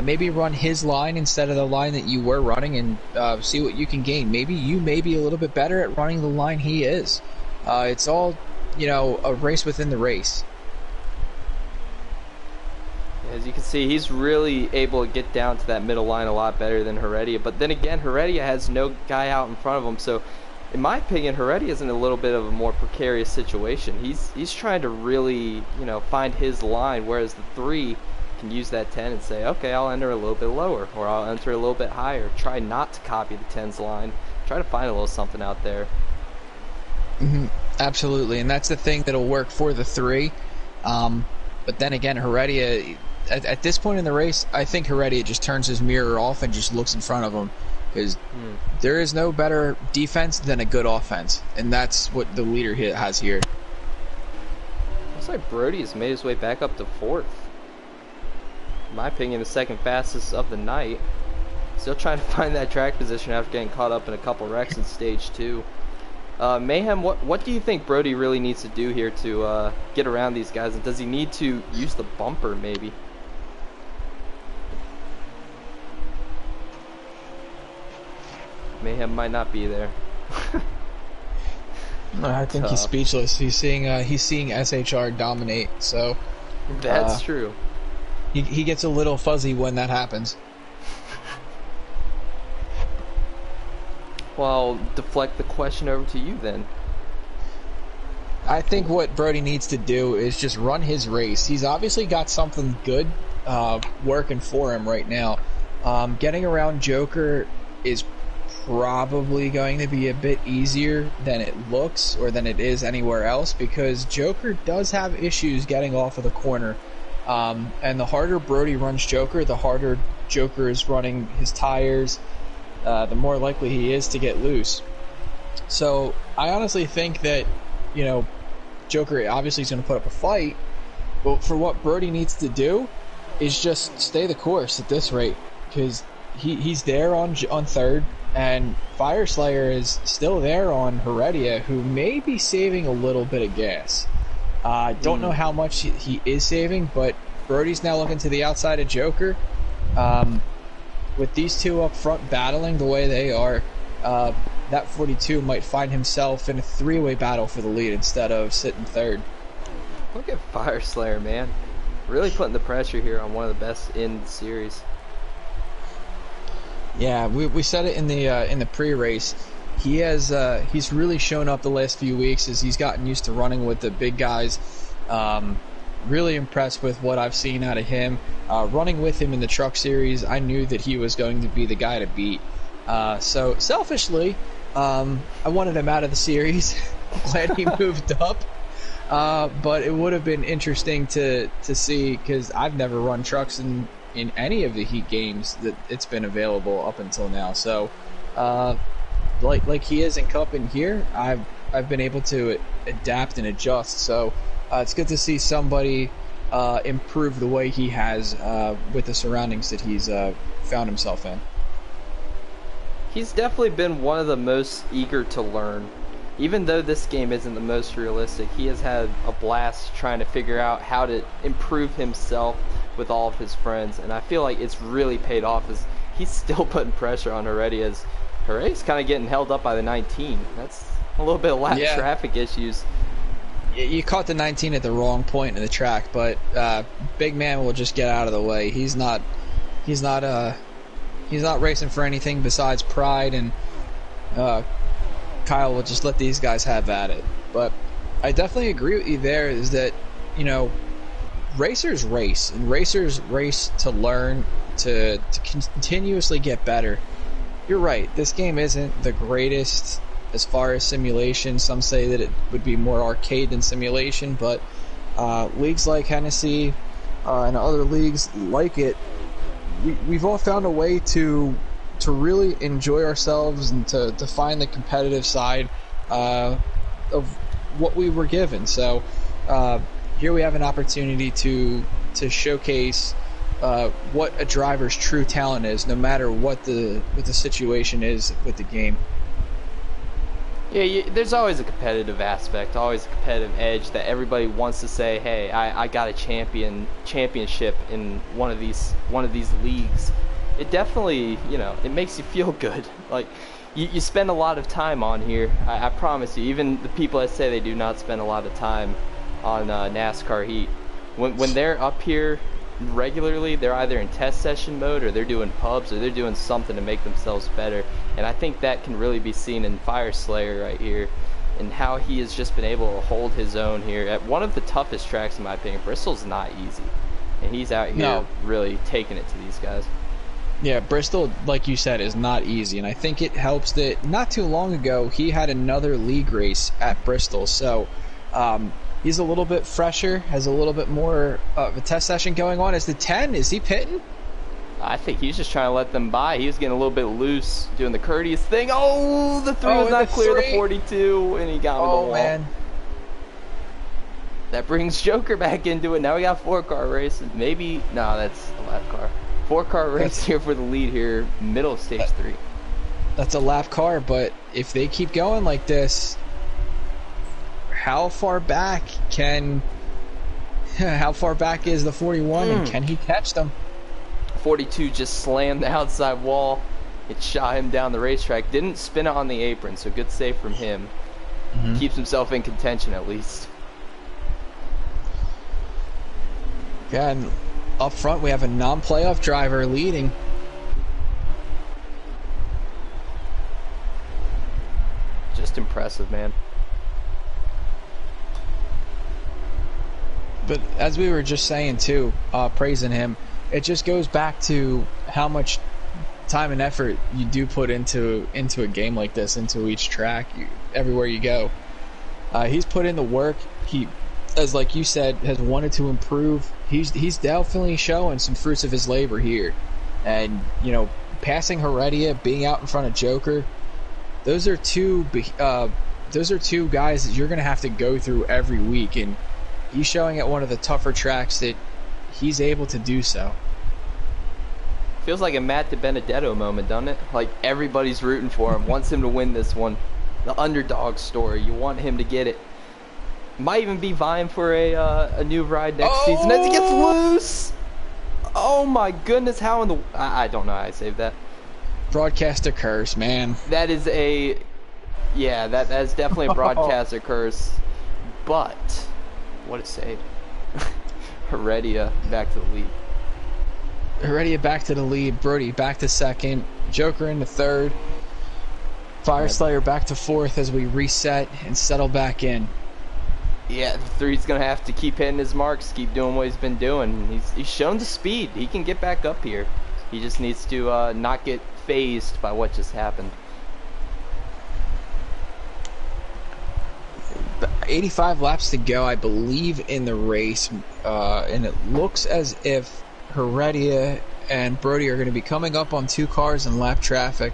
Maybe run his line instead of the line that you were running, and see what you can gain. Maybe you may be a little bit better at running the line he is. It's all, a race within the race. As you can see, he's really able to get down to that middle line a lot better than Heredia. But then again, Heredia has no guy out in front of him, so in my opinion, Heredia is in a little bit of a more precarious situation. He's trying to really, find his line, whereas the 3 can use that 10 and say, okay, I'll enter a little bit lower, or I'll enter a little bit higher. Try not to copy the 10's line. Try to find a little something out there. Mm-hmm. Absolutely, and that's the thing that'll work for the 3. But then again, Heredia, at this point in the race, I think Heredia just turns his mirror off and just looks in front of him. Because there is no better defense than a good offense, and that's what the leader has here. Looks like Brody has made his way back up to 4th. In my opinion, the second fastest of the night. Still trying to find that track position after getting caught up in a couple wrecks in stage 2. Mayhem, what do you think Brody really needs to do here to get around these guys? And does he need to use the bumper maybe? Mayhem might not be there. I think he's speechless. He's seeing SHR dominate. So that's true. He gets a little fuzzy when that happens. Well, I'll deflect the question over to you then. I think what Brody needs to do is just run his race. He's obviously got something good working for him right now. Getting around Joker is probably going to be a bit easier than it looks or than it is anywhere else, because Joker does have issues getting off of the corner. And the harder Brody runs Joker, the harder Joker is running his tires, the more likely he is to get loose. So I honestly think that, you know, Joker obviously is going to put up a fight, but for what Brody needs to do is just stay the course at this rate, because he's there on third, and Fire Slayer is still there on Heredia, who may be saving a little bit of gas. I don't know how much he is saving, but Brody's now looking to the outside of Joker. With these two up front battling the way they are, that 42 might find himself in a three-way battle for the lead instead of sitting third. Look at Fire Slayer, man. Really putting the pressure here on one of the best in the series. Yeah, we said it in the pre-race. He's really shown up the last few weeks as he's gotten used to running with the big guys. Really impressed with what I've seen out of him. Running with him in the truck series, I knew that he was going to be the guy to beat. So selfishly, I wanted him out of the series. Glad he moved up. But it would have been interesting to see, because I've never run trucks in any of the Heat games that it's been available up until now. So, like he is in Cup and here, I've been able to adapt and adjust. So it's good to see somebody improve the way he has with the surroundings that he's found himself in. He's definitely been one of the most eager to learn. Even though this game isn't the most realistic, he has had a blast trying to figure out how to improve himself with all of his friends, and I feel like it's really paid off as he's still putting pressure on Heredia, as Heredia's kind of getting held up by the 19. That's a little bit of lap traffic issues. You caught the 19 at the wrong point in the track, but big man will just get out of the way. He's not racing for anything besides pride, and Kyle will just let these guys have at it. But I definitely agree with you there, is that, you know, racers race, and racers race to learn, to continuously get better. You're right, this game isn't the greatest as far as simulation. Some say that it would be more arcade than simulation, but leagues like Hennessy and other leagues like it, we've all found a way to really enjoy ourselves and to find the competitive side of what we were given. So here we have an opportunity to showcase what a driver's true talent is, no matter what the situation is with the game. Yeah, there's always a competitive aspect, always a competitive edge that everybody wants to say, hey, I got a championship in one of these leagues. It definitely, you know, it makes you feel good. Like, you spend a lot of time on here. I promise you, even the people that say they do not spend a lot of time on NASCAR Heat, when they're up here regularly, they're either in test session mode, or they're doing pubs, or they're doing something to make themselves better. And I think that can really be seen in Fire Slayer right here, and how he has just been able to hold his own here at one of the toughest tracks, in my opinion. Bristol's not easy, and he's out here really taking it to these guys. Yeah, Bristol, like you said, is not easy, and I think it helps that not too long ago he had another league race at Bristol, so he's a little bit fresher, has a little bit more of a test session going on. Is the 10, is he pitting? I think he's just trying to let them by. He was getting a little bit loose, doing the courteous thing. Oh, the 3 was not clear, the 42, and he got him the wall. Man. That brings Joker back into it. Now we got 4-car race. Maybe, no, that's a lap car. 4-car race here for the lead here, middle of stage 3. That's a lap car, but if they keep going like this, how far back is the 41, and can he catch them? 42 just slammed the outside wall. It shot him down the racetrack. Didn't spin it on the apron, so good save from him. Keeps himself in contention at least. Yeah, and up front we have a non-playoff driver leading. Just impressive, man. But as we were just saying too, praising him, it just goes back to how much time and effort you do put into a game like this, into each track, everywhere you go. He's put in the work. He, as like you said, has wanted to improve. He's definitely showing some fruits of his labor here, and passing Heredia, being out in front of Joker, those are two guys that you're going to have to go through every week, and he's showing at one of the tougher tracks that he's able to do so. Feels like a Matt DiBenedetto moment, doesn't it? Like everybody's rooting for him, wants him to win this one. The underdog story, you want him to get it. Might even be vying for a new ride next season as he gets loose. Oh my goodness, how in the... I don't know how I saved that. Broadcaster curse, man. That is a... Yeah, that is definitely a broadcaster curse. But, what a save. Heredia back to the lead. Heredia back to the lead. Brody back to second. Joker into third. Fireslayer back to fourth as we reset and settle back in. Yeah, three's going to have to keep hitting his marks, keep doing what he's been doing. He's shown the speed. He can get back up here. He just needs to not get phased by what just happened. 85 laps to go, I believe, in the race. And it looks as if Heredia and Brody are going to be coming up on two cars in lap traffic.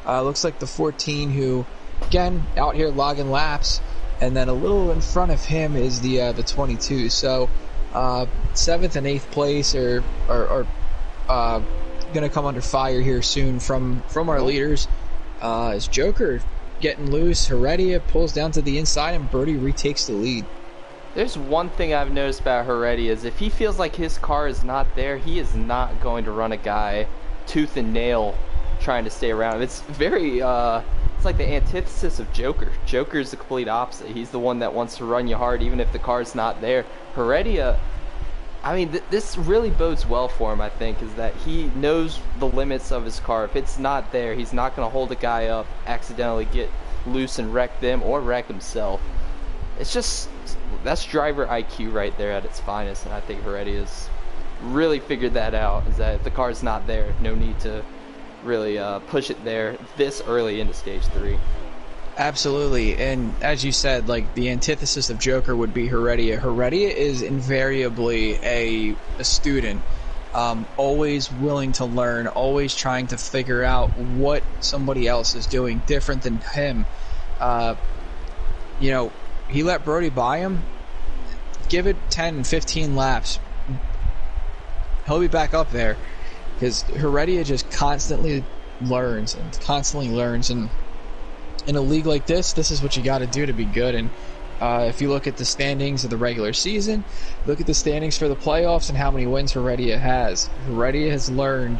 Looks like the 14, who, again, out here logging laps. And then a little in front of him is the 22. So 7th and 8th place are going to come under fire here soon from our leaders. As Joker getting loose, Heredia pulls down to the inside, and Brody retakes the lead. There's one thing I've noticed about Heredia is if he feels like his car is not there, he is not going to run a guy tooth and nail trying to stay around him. It's very... it's like the antithesis of Joker. Joker is the complete opposite. He's the one that wants to run you hard even if the car's not there. Heredia, I mean, this really bodes well for him, I think, is that he knows the limits of his car. If it's not there, he's not going to hold a guy up, accidentally get loose and wreck them or wreck himself. It's just, that's driver IQ right there at its finest, and I think Heredia's really figured that out, is that if the car's not there, no need to really push it there this early into stage 3. Absolutely, and as you said, like, the antithesis of Joker would be Heredia. Heredia is invariably a student, always willing to learn, always trying to figure out what somebody else is doing different than him. He let Brody buy him. Give it 10 and 15 laps, he'll be back up there. Because Heredia just constantly learns, and in a league like this is what you got to do to be good. And if you look at the standings of the regular season, look at the standings for the playoffs and how many wins Heredia has. Heredia has learned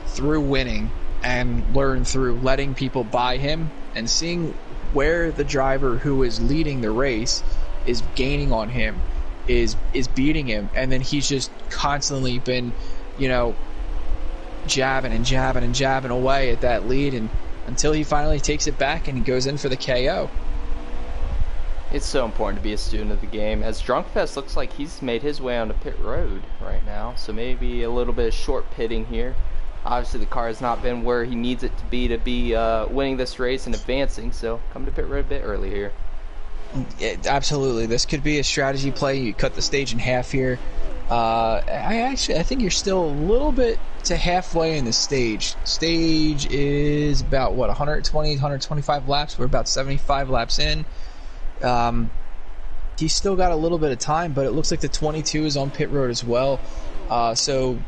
through winning and learned through letting people buy him and seeing where the driver who is leading the race is gaining on him, is beating him, and then he's just constantly been, jabbing away at that lead, and until he finally takes it back and he goes in for the KO. It's so important to be a student of the game, as Drunkfest looks like he's made his way onto pit road right now, so maybe a little bit of short pitting here. Obviously the car has not been where he needs it to be winning this race and advancing, so come to pit road a bit early here. Absolutely, this could be a strategy play. You cut the stage in half here. I think you're still a little bit to halfway in the stage. Stage is about 120, 125 laps. We're about 75 laps in. He's still got a little bit of time, but it looks like the 22 is on pit road as well. So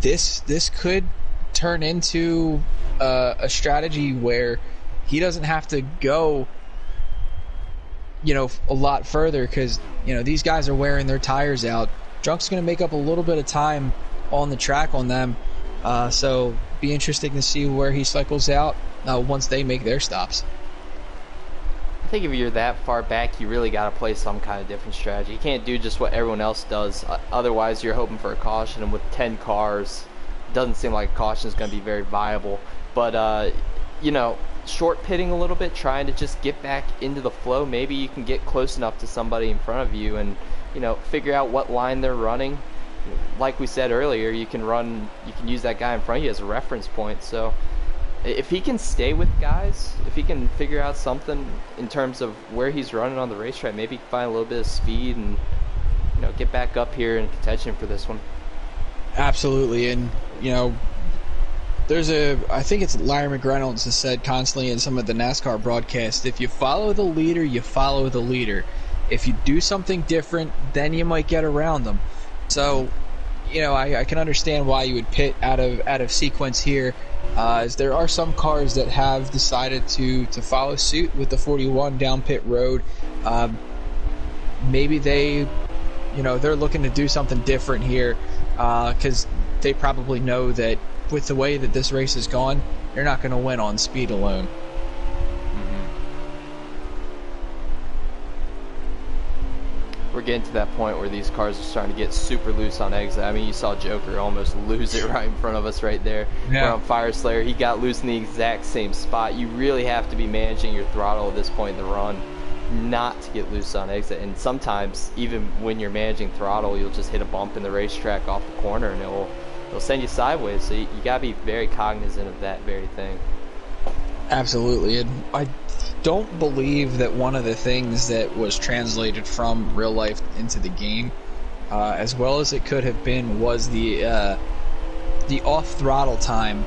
this could turn into a strategy where he doesn't have to go a lot further, because these guys are wearing their tires out. Drunk's going to make up a little bit of time on the track on them, so be interesting to see where he cycles out once they make their stops. I think if you're that far back, you really got to play some kind of different strategy. You can't do just what everyone else does, otherwise you're hoping for a caution, and with 10 cars it doesn't seem like a caution is going to be very viable. But short pitting a little bit, trying to just get back into the flow. Maybe you can get close enough to somebody in front of you and figure out what line they're running like we said earlier, you can use that guy in front of you as a reference point. So if he can stay with guys, if he can figure out something in terms of where he's running on the racetrack, maybe he can find a little bit of speed and get back up here in contention for this one. Absolutely, and I think it's Larry McReynolds has said constantly in some of the NASCAR broadcasts, if you follow the leader, you follow the leader. If you do something different, then you might get around them. So, I can understand why you would pit out of sequence here, as there are some cars that have decided to follow suit with the 41 down pit road. Maybe they're looking to do something different here, because they probably know that with the way that this race has gone, they're not going to win on speed alone. We're getting to that point where these cars are starting to get super loose on exit. I mean, you saw Joker almost lose it right in front of us right there. Yeah. We're on Fire Slayer. He got loose in the exact same spot. You really have to be managing your throttle at this point in the run not to get loose on exit. And sometimes, even when you're managing throttle, you'll just hit a bump in the racetrack off the corner and it'll send you sideways. So you got to be very cognizant of that very thing. Absolutely. And I don't believe that one of the things that was translated from real life into the game, as well as it could have been, was the off throttle time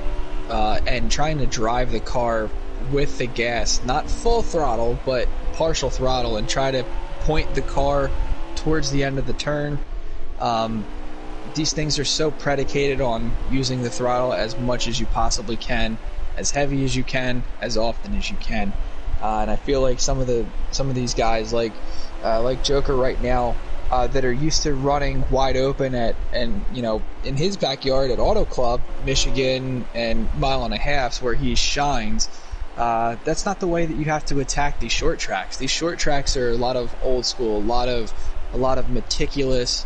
and trying to drive the car with the gas, not full throttle, but partial throttle, and try to point the car towards the end of the turn. These things are so predicated on using the throttle as much as you possibly can, as heavy as you can, as often as you can. And I feel like some of these guys, like Joker right now, that are used to running wide open in his backyard at Auto Club, Michigan, and mile and a halfs where he shines. That's not the way that you have to attack these short tracks. These short tracks are a lot of old school, a lot of meticulous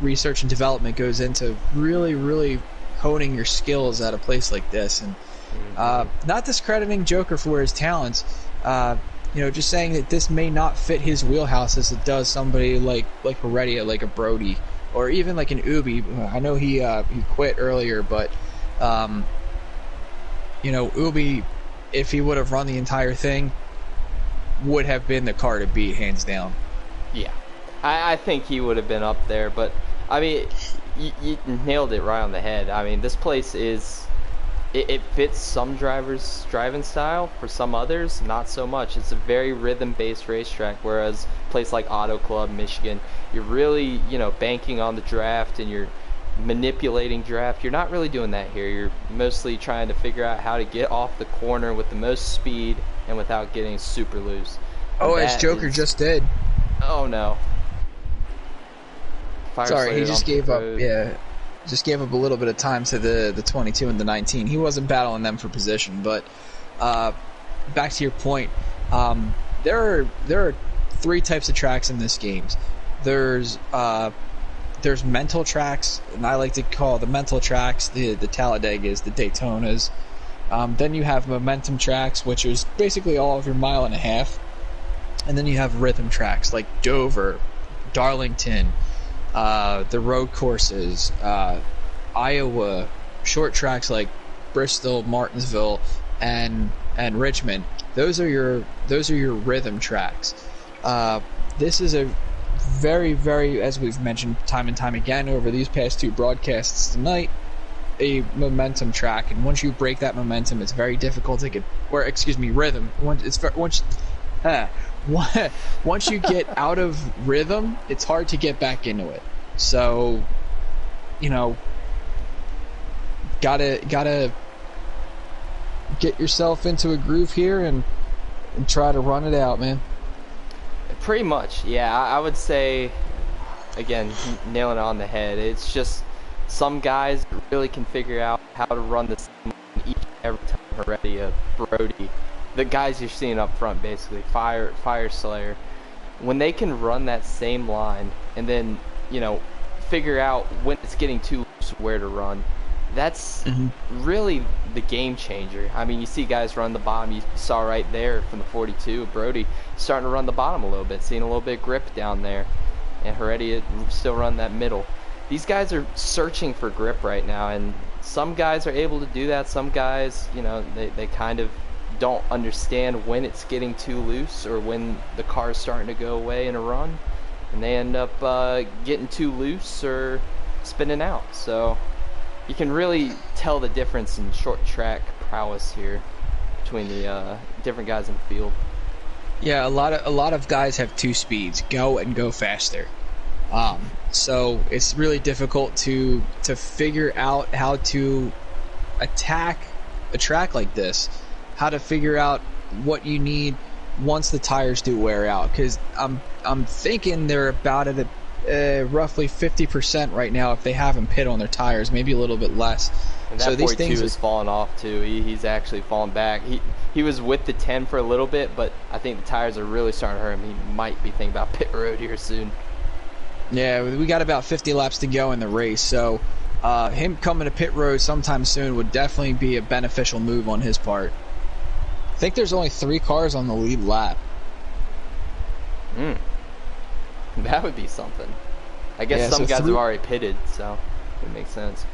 research and development goes into really, really honing your skills at a place like this. And not discrediting Joker for his talents, just saying that this may not fit his wheelhouse as it does somebody like Heredia, like a Brody, or even like an Ubi. I know he quit earlier, but Ubi, if he would have run the entire thing, would have been the car to beat, hands down. Yeah, I think he would have been up there, but I mean, you nailed it right on the head. I mean, this place it fits some drivers' driving style. For some others, not so much. It's a very rhythm-based racetrack, whereas a place like Auto Club, Michigan, you're really, banking on the draft and you're manipulating draft. You're not really doing that here. You're mostly trying to figure out how to get off the corner with the most speed and without getting super loose. Oh, as Joker just did. Oh, no. Sorry, he just gave up. Yeah, just gave up a little bit of time to the 22 and the 19. He wasn't battling them for position, but back to your point, there are three types of tracks in this game. There's mental tracks, and I like to call the mental tracks the Talladegas, the Daytonas. Then you have momentum tracks, which is basically all of your mile and a half, and then you have rhythm tracks like Dover, Darlington. The road courses, Iowa, short tracks like Bristol, Martinsville, and Richmond. Those are your rhythm tracks. This is a very, very, as we've mentioned time and time again over these past two broadcasts tonight, a momentum track. And once you break that momentum, it's very difficult to get, rhythm. Once you get out of rhythm, it's hard to get back into it. So, gotta get yourself into a groove here and try to run it out, man. Pretty much, yeah. I would say, again, nailing it on the head. It's just some guys really can figure out how to run this each and every time. Heredia, Brody, the guys you're seeing up front, basically, Fire Slayer, when they can run that same line and then, figure out when it's getting too loose where to run, that's really the game changer. I mean, you see guys run the bottom. You saw right there from the 42, Brody starting to run the bottom a little bit, seeing a little bit of grip down there. and Heredia still run that middle. These guys are searching for grip right now, and some guys are able to do that. Some guys, they kind of don't understand when it's getting too loose or when the car is starting to go away in a run, and they end up getting too loose or spinning out. So you can really tell the difference in short track prowess here between the different guys in the field. Yeah, a lot of guys have two speeds, go and go faster. So it's really difficult to figure out how to attack a track like this, how to figure out what you need once the tires do wear out. Because I'm thinking they're about at roughly 50% right now if they haven't pit on their tires, maybe a little bit less. And that so 42 these things is falling off too. He's actually fallen back. He was with the 10 for a little bit, but I think the tires are really starting to hurt him. He might be thinking about pit road here soon. Yeah, we got about 50 laps to go in the race, so him coming to pit road sometime soon would definitely be a beneficial move on his part. I think there's only 3 cars on the lead lap. That would be something. I guess some guys have already pitted, so it makes sense.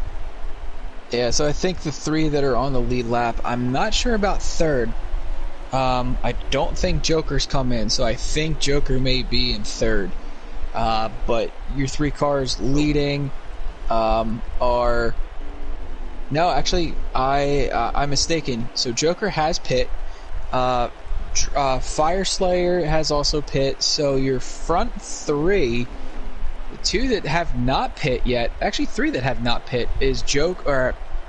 Yeah, so I think the 3 that are on the lead lap, I'm not sure about third. I don't think Joker's come in, so I think Joker may be in third. But your 3 cars leading are... No, actually, I'm mistaken. So Joker has pit. Fire Slayer has also pit. So your front 3... The 2 that have not pit yet, actually 3 that have not pit, is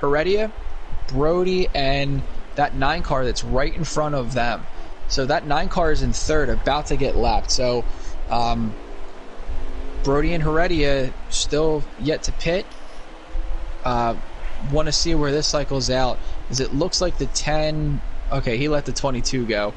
Heredia, Brody, and that 9 car that's right in front of them. So that 9 car is in third, about to get lapped. So Brody and Heredia still yet to pit. Want to see where this cycles out, as it looks like the 10... Okay, he let the 22 go.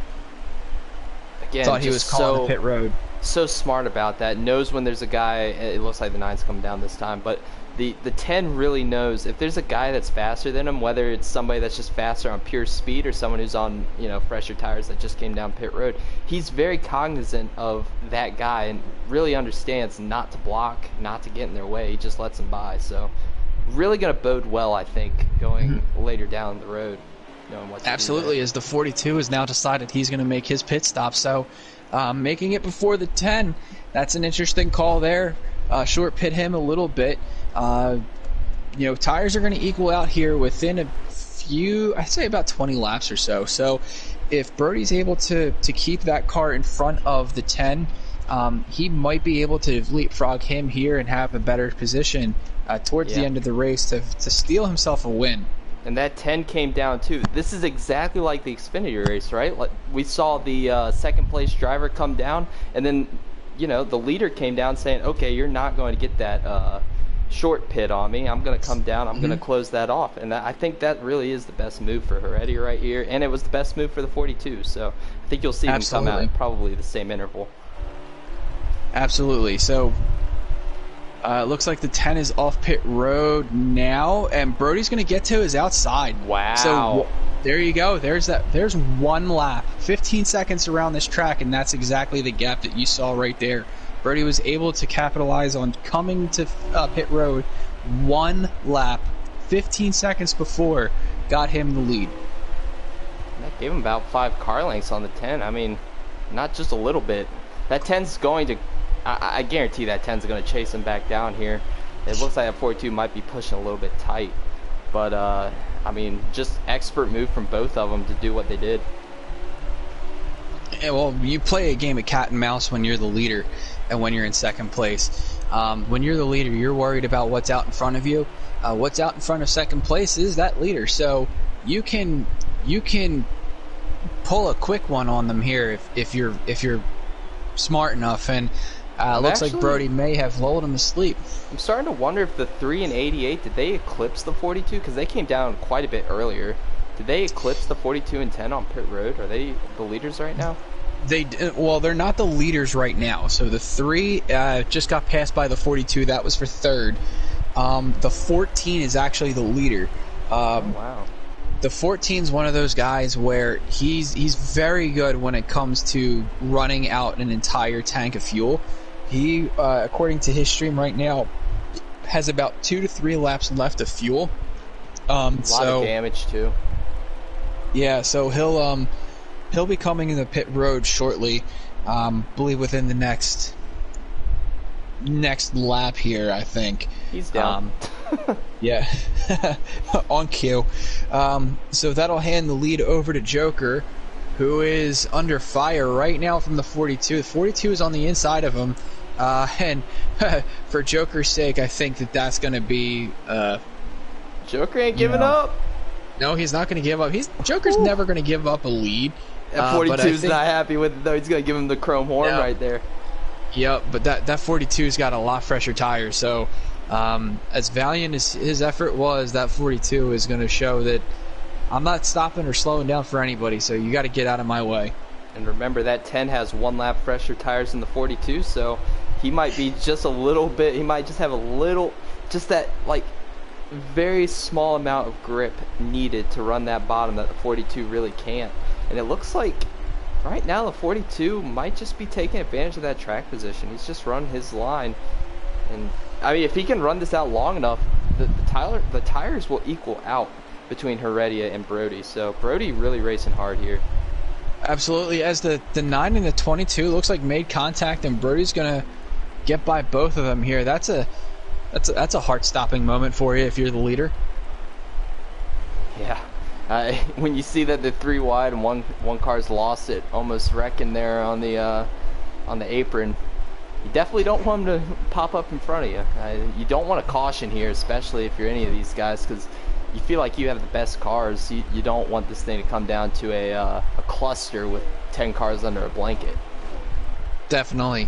Again, thought he was calling the pit road. So smart about that. Knows when there's a guy. It looks like the 9's coming down this time, but the 10 really knows if there's a guy that's faster than him, whether it's somebody that's just faster on pure speed or someone who's on fresher tires that just came down pit road. He's very cognizant of that guy and really understands not to block, not to get in their way. He just lets them by. So really going to bode well, I think, going later down the road. Knowing what to Absolutely, as the 42 has now decided he's going to make his pit stop. So making it before the 10, that's an interesting call there. Short pit him a little bit. Tires are going to equal out here within a few, I'd say about 20 laps or so. So if Brody's able to keep that car in front of the 10, he might be able to leapfrog him here and have a better position towards the end of the race to steal himself a win. And that 10 came down too. This is exactly like the Xfinity race, right? Like we saw the second place driver come down, and then the leader came down saying, okay, you're not going to get that short pit on me. I'm going to come down. I'm going to close that off. And I think that really is the best move for Heredia right here, and it was the best move for the 42. So I think you'll see them come out in probably the same interval. Absolutely. So it looks like the 10 is off pit road now, and Brody's going to get to his outside. Wow. So there you go. There's 1 lap, 15 seconds around this track, and that's exactly the gap that you saw right there. Brody was able to capitalize on coming to pit road 1 lap, 15 seconds before, got him the lead. That gave him about 5 car lengths on the 10. I mean, not just a little bit. That 10's going to... I guarantee that 10's going to chase him back down here. It looks like that 42 might be pushing a little bit tight. But, I mean, just expert move from both of them to do what they did. Yeah, well, you play a game of cat and mouse when you're the leader and when you're in second place. When you're the leader, you're worried about what's out in front of you. What's out in front of second place is that leader. So you can pull a quick one on them here if you're smart enough. And looks like Brody may have lulled him to sleep. I'm starting to wonder if the 3 and 88, did they eclipse the 42? Because they came down quite a bit earlier. Did they eclipse the 42 and 10 on pit road? Are they the leaders right now? They're not the leaders right now. So the 3 just got passed by the 42. That was for third. The 14 is actually the leader. Wow. The 14 is one of those guys where he's very good when it comes to running out an entire tank of fuel. He, according to his stream right now, has about 2 to 3 laps left of fuel. A lot of damage too. Yeah, so he'll be coming in the pit road shortly. Believe within the next lap here, I think. He's down. Yeah, on cue. So that'll hand the lead over to Joker, who is under fire right now from the 42. The 42 is on the inside of him, and for Joker's sake, I think that's going to be. Joker ain't giving up. No, he's not going to give up. Joker's never going to give up a lead. 42's not happy with it, though. He's going to give him the chrome horn right there. Yep, but that 42's got a lot fresher tires, so as valiant as his effort was, that 42 is going to show that I'm not stopping or slowing down for anybody, so you got to get out of my way. And remember, that 10 has 1 lap fresher tires than the 42, so he might be just a little bit, he might just have a little, just that, like, very small amount of grip needed to run that bottom that the 42 really can't. And it looks like right now the 42 might just be taking advantage of that track position. He's just run his line, and I mean, if he can run this out long enough, the tires will equal out between Heredia and Brody. So Brody really racing hard here. Absolutely. As the 9 and the 22 looks like made contact, and Brody's gonna get by both of them here. That's a heart-stopping moment for you if you're the leader. Yeah. When you see that they're 3 wide and one car's lost it, almost wrecking there on the apron, you definitely don't want them to pop up in front of you. You don't want a caution here, especially if you're any of these guys, because you feel like you have the best cars. You don't want this thing to come down to a cluster with 10 cars under a blanket. Definitely.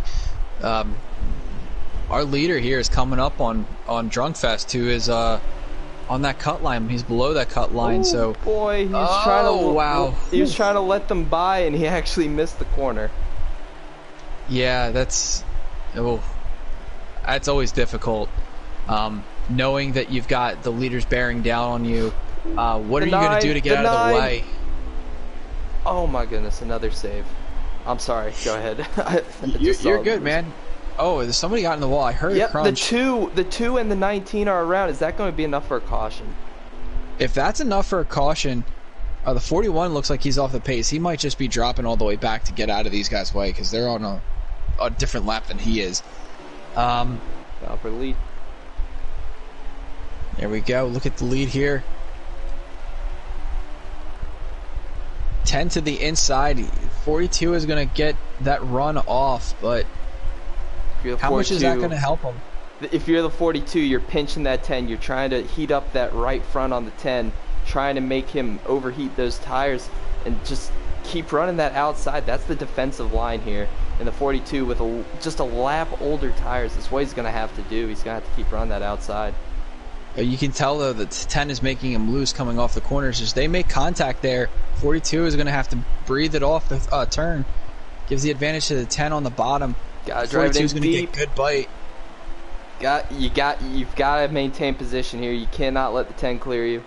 Our leader here is coming up on Drunkfest, who is on that cut line. He's below that cut line. Ooh, so boy, he was trying to let them by, and he actually missed the corner. Yeah, that's always difficult. Knowing that you've got the leaders bearing down on you. What are you going to do to get out of the way? Oh my goodness, another save. I'm sorry, go ahead. You're good, man. Oh, somebody got in the wall. I heard a crunch. The 2 and the 19 are around. Is that going to be enough for a caution? If that's enough for a caution, the 41 looks like he's off the pace. He might just be dropping all the way back to get out of these guys' way because they're on a different lap than he is. Upper lead. There we go. Look at the lead here. 10 to the inside. 42 is going to get that run off, but how much is that going to help him? If you're the 42, you're pinching that 10. You're trying to heat up that right front on the 10, trying to make him overheat those tires and just keep running that outside. That's the defensive line here. And the 42 with just a lap older tires, that's what he's going to have to do. He's going to have to keep running that outside. You can tell, though, that 10 is making him loose coming off the corners. As they make contact there, 42 is going to have to breathe it off the turn. Gives the advantage to the 10 on the bottom. Gotta drive it in is going to get a good bite. You've got to maintain position here. You cannot let the 10 clear you.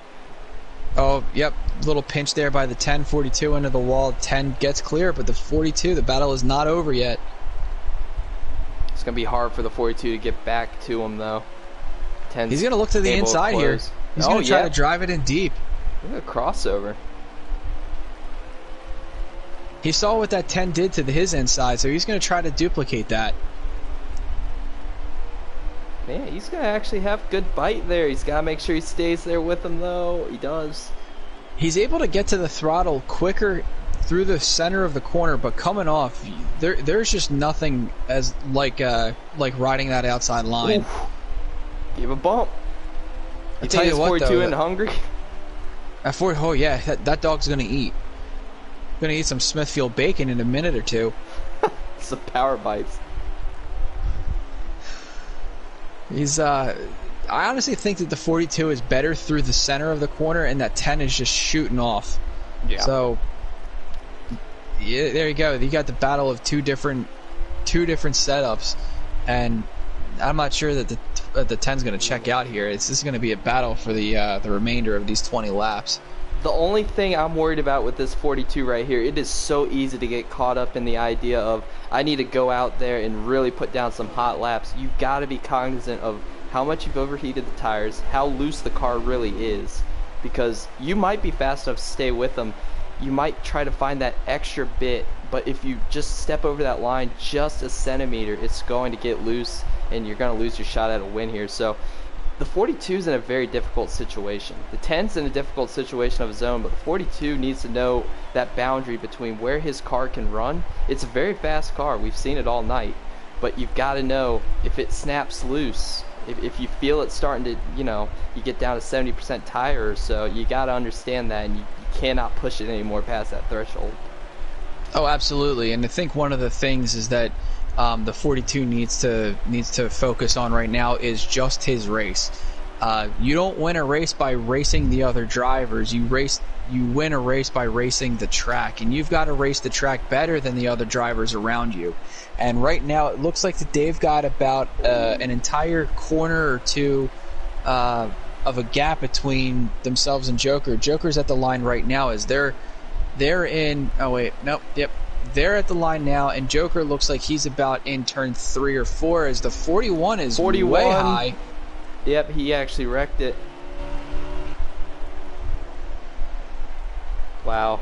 Oh, yep. Little pinch there by the 10. 42 into the wall. 10 gets clear, but the 42, the battle is not over yet. It's going to be hard for the 42 to get back to him, though. He's going to look to the inside here. He's going to try to drive it in deep. Look at a crossover. He saw what that 10 did to his inside, so he's going to try to duplicate that. Man, he's going to actually have good bite there. He's got to make sure he stays there with him, though. He does. He's able to get to the throttle quicker through the center of the corner, but coming off, there's just nothing as like riding that outside line. Oof. Give a bump. I tell you what, 42 though, and hungry? Oh yeah, that dog's going to eat. Going to eat some Smithfield bacon in a minute or two. Some power bites. I honestly think that the 42 is better through the center of the corner, and that 10 is just shooting off. Yeah. So, yeah, there you go. You got the battle of two different setups, and I'm not sure that the 10's going to check out here. This is going to be a battle for the remainder of these 20 laps. The only thing I'm worried about with this 42 right here, it is so easy to get caught up in the idea of I need to go out there and really put down some hot laps. You've got to be cognizant of how much you've overheated the tires, how loose the car really is, because you might be fast enough to stay with them. You might try to find that extra bit, but if you just step over that line just a centimeter, it's going to get loose and you're going to lose your shot at a win here. So the 42 is in a very difficult situation. The 10's in a difficult situation of his own, but the 42 needs to know that boundary between where his car can run. It's a very fast car. We've seen it all night. But you've got to know if it snaps loose, if you feel it starting to, you get down to 70% tire or so, you got to understand that, and you cannot push it anymore past that threshold. Oh, absolutely. And I think one of the things is that the 42 needs to focus on right now is just his race. You don't win a race by racing the other drivers. You win a race by racing the track, and you've got to race the track better than the other drivers around you. And right now it looks like that they've got about an entire corner or two of a gap between themselves and Joker. Joker's at the line right now as they're in. Oh wait, nope, yep. They're at the line now, and Joker looks like he's about in turn 3 or 4 as the 41 is 41. Way high. Yep, he actually wrecked it. Wow.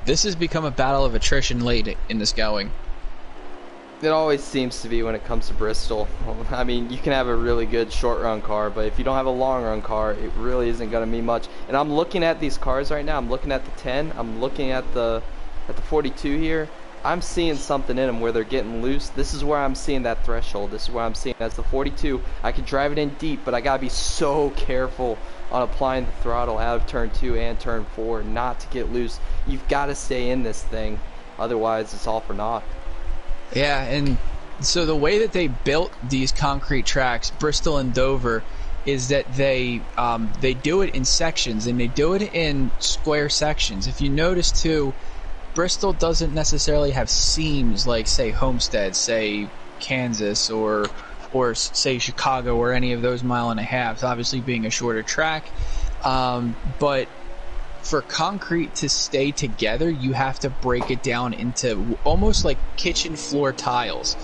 This has become a battle of attrition late in this going. It always seems to be when it comes to Bristol. I mean, you can have a really good short-run car, but if you don't have a long-run car, it really isn't going to mean much. And I'm looking at these cars right now. I'm looking at the 10. I'm looking at the 42 here. I'm seeing something in them where they're getting loose. This is where I'm seeing that threshold. This is where I'm seeing as the 42. I can drive it in deep, but I got to be so careful on applying the throttle out of turn 2 and turn 4 not to get loose. You've got to stay in this thing. Otherwise, it's all for naught. Yeah, and so the way that they built these concrete tracks, Bristol and Dover, is that they do it in sections, and they do it in square sections. If you notice too, Bristol doesn't necessarily have seams like, say, Homestead, say Kansas, or say Chicago, or any of those mile and a halves, obviously being a shorter track. But for concrete to stay together, you have to break it down into almost like kitchen floor tiles.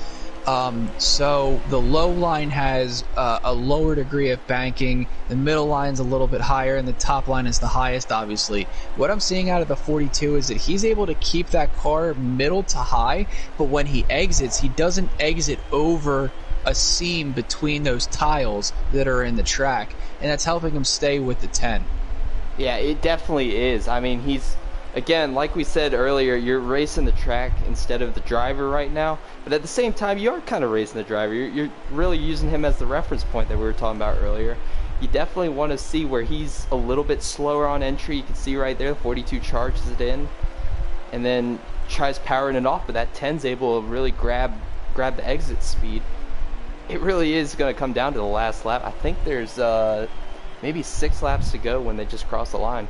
So the low line has a lower degree of banking, the middle line's a little bit higher, and the top line is the highest, obviously. What I'm seeing out of the 42 is that he's able to keep that car middle to high, but when he exits, he doesn't exit over a seam between those tiles that are in the track, and that's helping him stay with the 10. Yeah, it definitely is. I mean, he's, again, like we said earlier, you're racing the track instead of the driver right now. But at the same time, you are kind of racing the driver. You're really using him as the reference point that we were talking about earlier. You definitely want to see where he's a little bit slower on entry. You can see right there, the 42 charges it in and then tries powering it off. But that 10's able to really grab the exit speed. It really is going to come down to the last lap. I think there's maybe 6 laps to go when they just cross the line.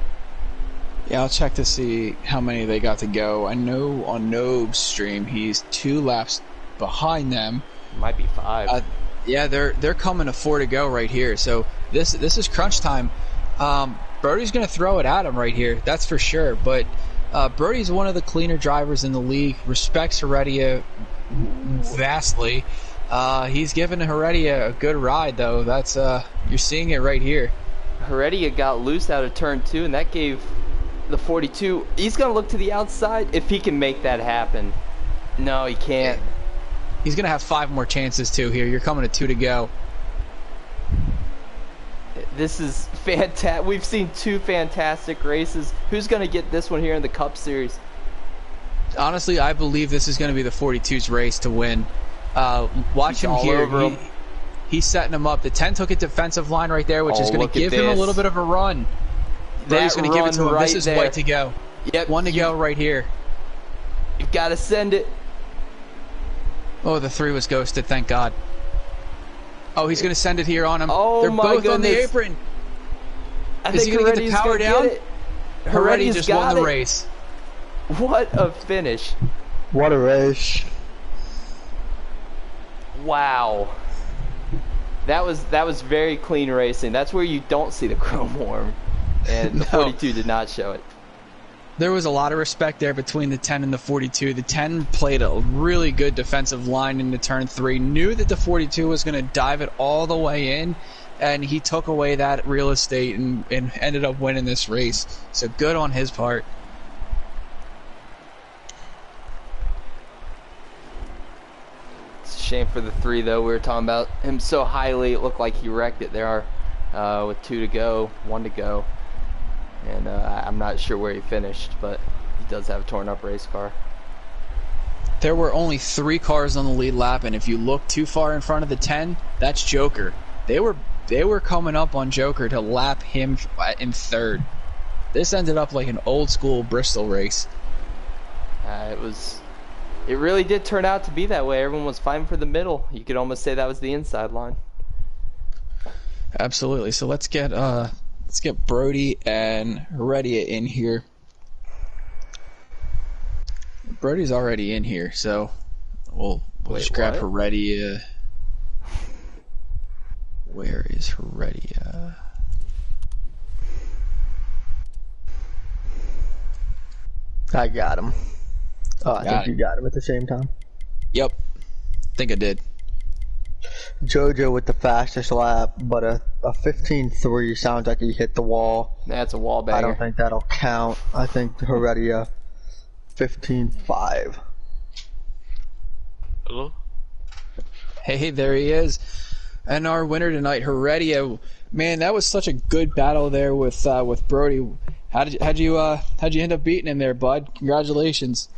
Yeah, I'll check to see how many they got to go. I know on Nobe's stream he's 2 laps behind them. Might be 5. Yeah, they're coming to 4 to go right here. So this is crunch time. Brody's going to throw it at him right here, that's for sure. But Brody's one of the cleaner drivers in the league. Respects Heredia vastly. He's giving Heredia a good ride, though. That's you're seeing it right here. Heredia got loose out of turn 2, and that gave the 42. He's gonna look to the outside if he can make that happen. No, he can't. He's gonna have 5 more chances too. Here, you're coming to 2 to go. This is fantastic. We've seen 2 fantastic races. Who's gonna get this one here in the Cup Series? Honestly, I believe this is gonna be the 42's race to win. Watch him here. He's setting him up. The 10 took a defensive line right there, which is going to give him a little bit of a run. Brody's going to give it to him. Right, this is white to go. Yep. 1 to go right here. You've got to send it. Oh, the 3 was ghosted. Thank God. Oh, he's going to send it here on him. Oh, they're my both goodness. on the apron. Is he going to get the power down? Heredia just won the race. What a finish. What a race. Wow. That was very clean racing. That's where you don't see the chrome worm. and the No. 42 did not show it. There was a lot of respect there between the 10 and the 42. The 10 played a really good defensive line into turn 3, knew that the 42 was going to dive it all the way in, and he took away that real estate and ended up winning this race. So good on his part. It's a shame for the 3, though. We were talking about him so highly, it looked like he wrecked it there with 2 to go, 1 to go. And I'm not sure where he finished, but he does have a torn up race car. There were only 3 cars on the lead lap, and if you look too far in front of the 10, that's Joker. They were coming up on Joker to lap him in 3rd. This ended up like an old school Bristol race. It really did turn out to be that way. Everyone was fighting for the middle. You could almost say that was the inside line. Absolutely. So let's get Brody and Heredia in here. Brody's already in here, so we'll just grab what? Heredia. Where is Heredia? I got him. Oh, I think you got him at the same time. Yep. Think I did. Jojo with the fastest lap, but a 15.3 sounds like he hit the wall. That's a wall banger. I don't think that'll count. I think Heredia 15.5. Hello? Hey, there he is. And our winner tonight, Heredia. Man, that was such a good battle there with Brody. How'd you end up beating him there, bud? Congratulations.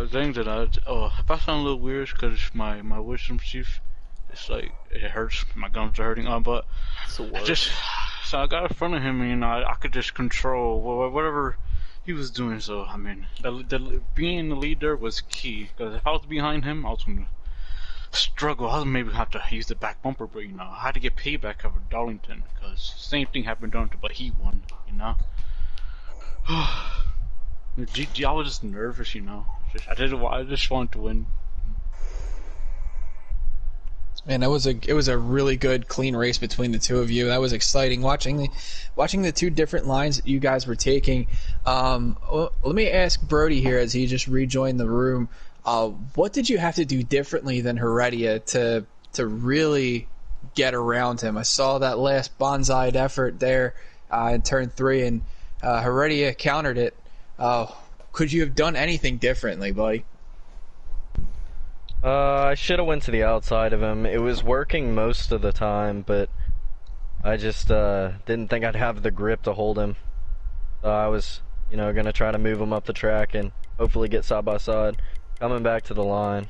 Things that if I sound a little weird because my wisdom teeth, it's like it hurts. My gums are hurting. But so I got in front of him, and I could just control whatever he was doing. So I mean, being the leader was key. Because if I was behind him, I was gonna struggle. I was maybe have to use the back bumper, but I had to get payback over Darlington because same thing happened to Darlington, but he won. I was just nervous, I just wanted to win. Man, it was a really good, clean race between the two of you. That was exciting watching the 2 different lines that you guys were taking. Let me ask Brody here as he just rejoined the room. What did you have to do differently than Heredia to really get around him? I saw that last bonsai effort there in turn 3, and Heredia countered it. Could you have done anything differently, buddy? I should have went to the outside of him. It was working most of the time, but I just didn't think I'd have the grip to hold him. So I was, gonna try to move him up the track and hopefully get side by side. Coming back to the line.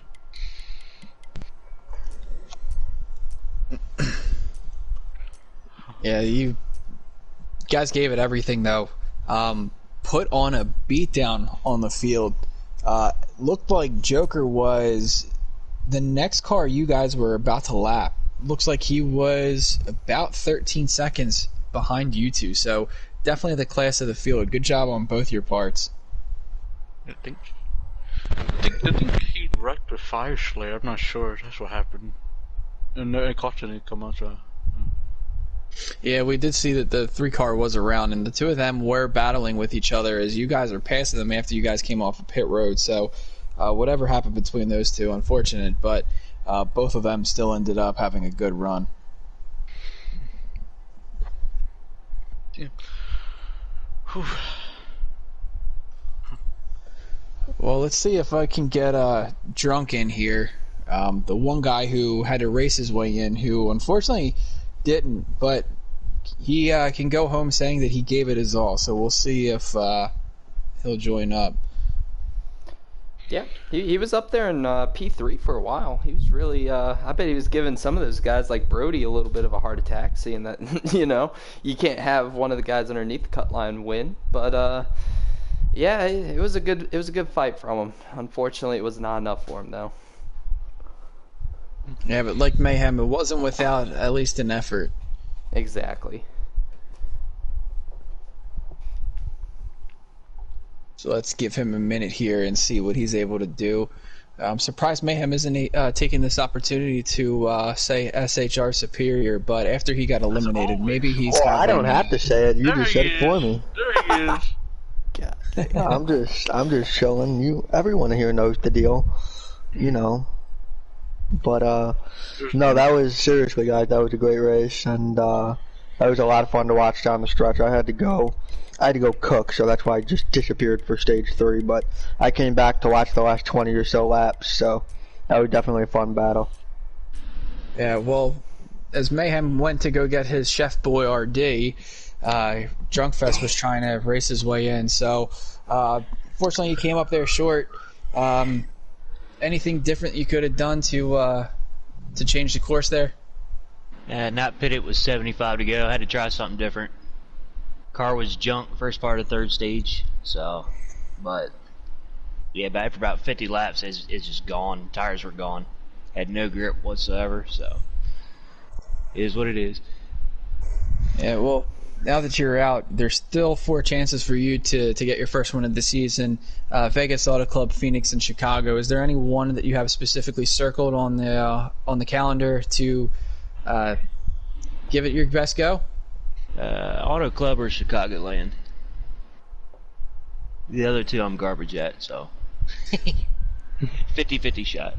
Yeah, you guys gave it everything, though. Put on a beatdown on the field. Looked like Joker was the next car you guys were about to lap. Looks like he was about 13 seconds behind you two. So definitely the class of the field. Good job on both your parts. I think he wrecked the Fire Slayer. I'm not sure. That's what happened. And it caution didn't come out. So. Yeah, we did see that the 3 car was around, and the 2 of them were battling with each other as you guys were passing them after you guys came off of pit road. So whatever happened between those 2, unfortunate, but both of them still ended up having a good run. Yeah. Well, let's see if I can get Drunk in here. The one guy who had to race his way in, who unfortunately didn't, but he can go home saying that he gave it his all. So we'll see if he'll join up. Yeah, he was up there in P3 for a while. He was really, I bet he was giving some of those guys like Brody a little bit of a heart attack, seeing that, you can't have one of the guys underneath the cut line win. But, yeah, it was a good fight from him. Unfortunately, it was not enough for him, though. Yeah, but like Mayhem, it wasn't without at least an effort. Exactly. So let's give him a minute here and see what he's able to do. I'm surprised Mayhem isn't taking this opportunity to say SHR superior, but after he got eliminated, maybe he's. Well, I don't have to say it. You just said it for me. There he is. No, I'm just showing you. Everyone here knows the deal, you know. But no, that was seriously, guys. That was a great race, and that was a lot of fun to watch down the stretch. I had to go cook, so that's why I just disappeared for stage 3. But I came back to watch the last 20 or so laps, so that was definitely a fun battle. Yeah, well, as Mayhem went to go get his Chef Boy RD, Drunkfest was trying to race his way in. So, fortunately, he came up there short. Anything different you could have done to change the course there? Not pitted with 75 to go. I had to try something different. Car was junk first part of third stage, so, but yeah, but after about 50 laps, it's just gone. Tires were gone. Had no grip whatsoever, so it is what it is. Yeah, well, now that you're out, there's still 4 chances for you to get your first win of the season. Vegas Auto Club, Phoenix, and Chicago. Is there any one that you have specifically circled on the calendar to give it your best go? Auto Club or Chicagoland. The other 2 I'm garbage at, so 50-50 shot.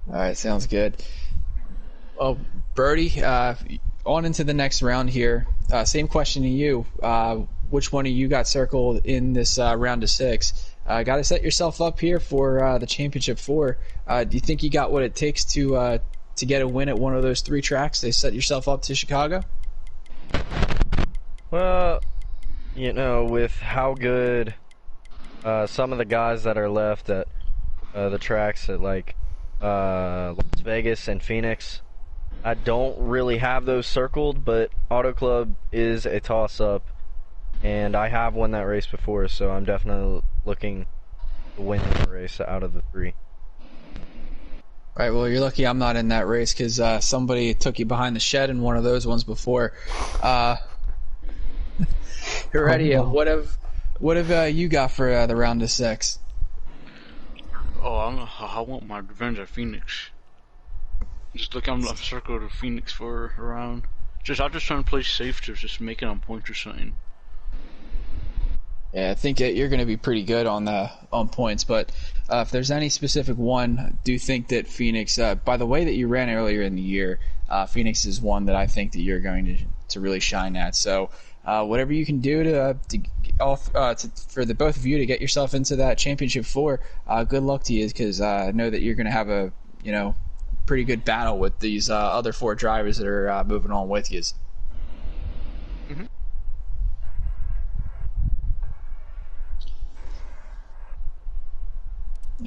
All right, sounds good. Well, Brody, on into the next round here. Same question to you. Which one of you got circled in this round of 6? Got to set yourself up here for the Championship 4. Do you think you got what it takes to get a win at one of those 3 tracks? They set yourself up to Chicago? Well, you know, with how good some of the guys that are left at the tracks at like Las Vegas and Phoenix, I don't really have those circled, but Auto Club is a toss-up, and I have won that race before, so I'm definitely looking to win that race out of the 3. All right, well, you're lucky I'm not in that race because somebody took you behind the shed in one of those ones before. Heredia, what have you got for the round of 6? Oh, I want my revenge at Phoenix. Just look, I'm circled to Phoenix for a round. I'm just trying to play safe to just make it on points or something. Yeah, I think you're going to be pretty good on points, but if there's any specific one, I do think that Phoenix, by the way that you ran earlier in the year, Phoenix is one that I think that you're going to really shine at. So whatever you can do for the both of you to get yourself into that Championship 4, good luck to you, because I know that you're going to have a pretty good battle with these other 4 drivers that are moving on with you. Mm-hmm.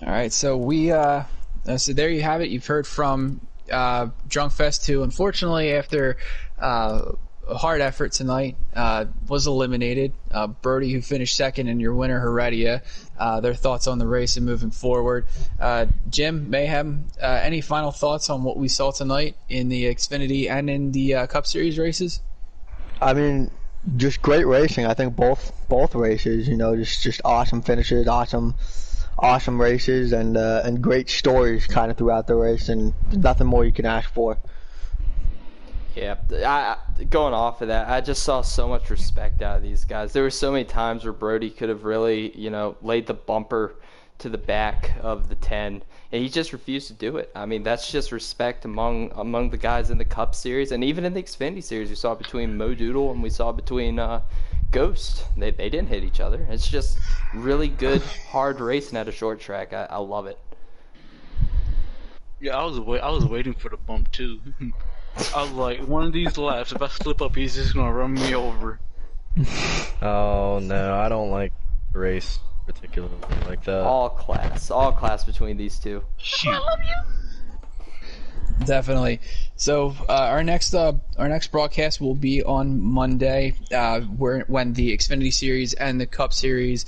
All right, so so there you have it. You've heard from Drunkfest, who unfortunately, after a hard effort tonight, was eliminated. Brody, who finished second, and your winner, Heredia. Their thoughts on the race and moving forward. Jim, Mayhem, any final thoughts on what we saw tonight in the Xfinity and in the Cup Series races? I mean, just great racing. I think both races, just awesome finishes, awesome races, and great stories kind of throughout the race, and nothing more you can ask for. Yeah, going off of that, I just saw so much respect out of these guys. There were so many times where Brody could have really, laid the bumper to the back of the 10, and he just refused to do it. I mean, that's just respect among the guys in the Cup Series, and even in the Xfinity Series, we saw between Mo Doodle and we saw between Ghost. They didn't hit each other. It's just really good, hard racing at a short track. I love it. Yeah, I was waiting for the bump too. I was like, one of these laps, if I slip up, he's just gonna run me over. Oh no, I don't like the race particularly like that. All class between these 2. Shoot. I love you. Definitely. So our next broadcast will be on Monday, when the Xfinity Series and the Cup Series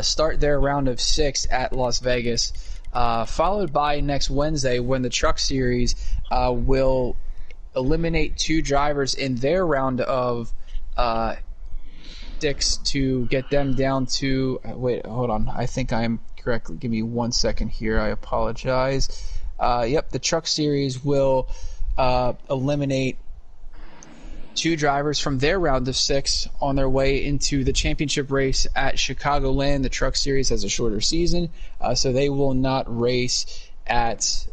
start their round of 6 at Las Vegas, followed by next Wednesday when the Truck Series will eliminate 2 drivers in their round of 6 to get them down to. Wait, hold on. I think I am correct. Give me 1 second here. I apologize. Yep, the Truck Series will eliminate 2 drivers from their round of 6 on their way into the championship race at Chicagoland. The Truck Series has a shorter season, so they will not race at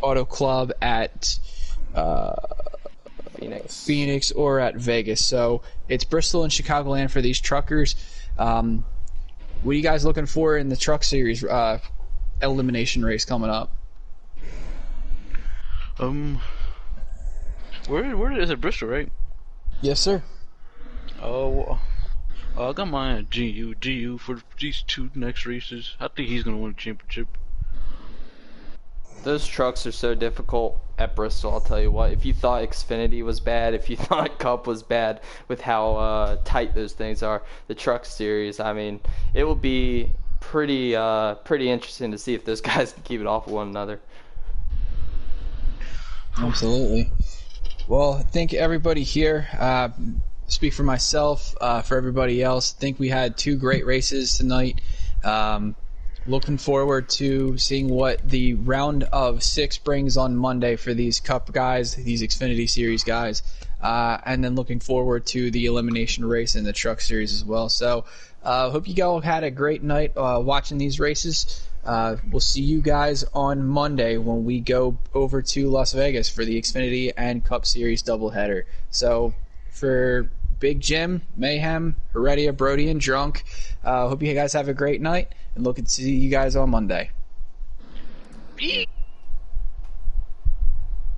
Auto Club at Phoenix or at Vegas. So it's Bristol and Chicagoland for these truckers. What are you guys looking for in the Truck Series elimination race coming up? Where is it? Bristol, right? Yes, sir. Oh, I got mine at GU for these 2 next races. I think he's gonna win the championship. Those trucks are so difficult at Bristol, I'll tell you what. If you thought Xfinity was bad, if you thought Cup was bad with how tight those things are, the Truck Series, I mean, it will be pretty interesting to see if those guys can keep it off of one another. Absolutely. Well, I think everybody here, speak for myself, for everybody else, I think we had 2 great races tonight. Looking forward to seeing what the round of 6 brings on Monday for these Cup guys, these Xfinity Series guys, and then looking forward to the elimination race in the Truck Series as well. So hope you all had a great night watching these races. We'll see you guys on Monday when we go over to Las Vegas for the Xfinity and Cup Series doubleheader. So for Big Jim, Mayhem, Heredia, Brody, and Drunk, hope you guys have a great night, and looking to see you guys on Monday.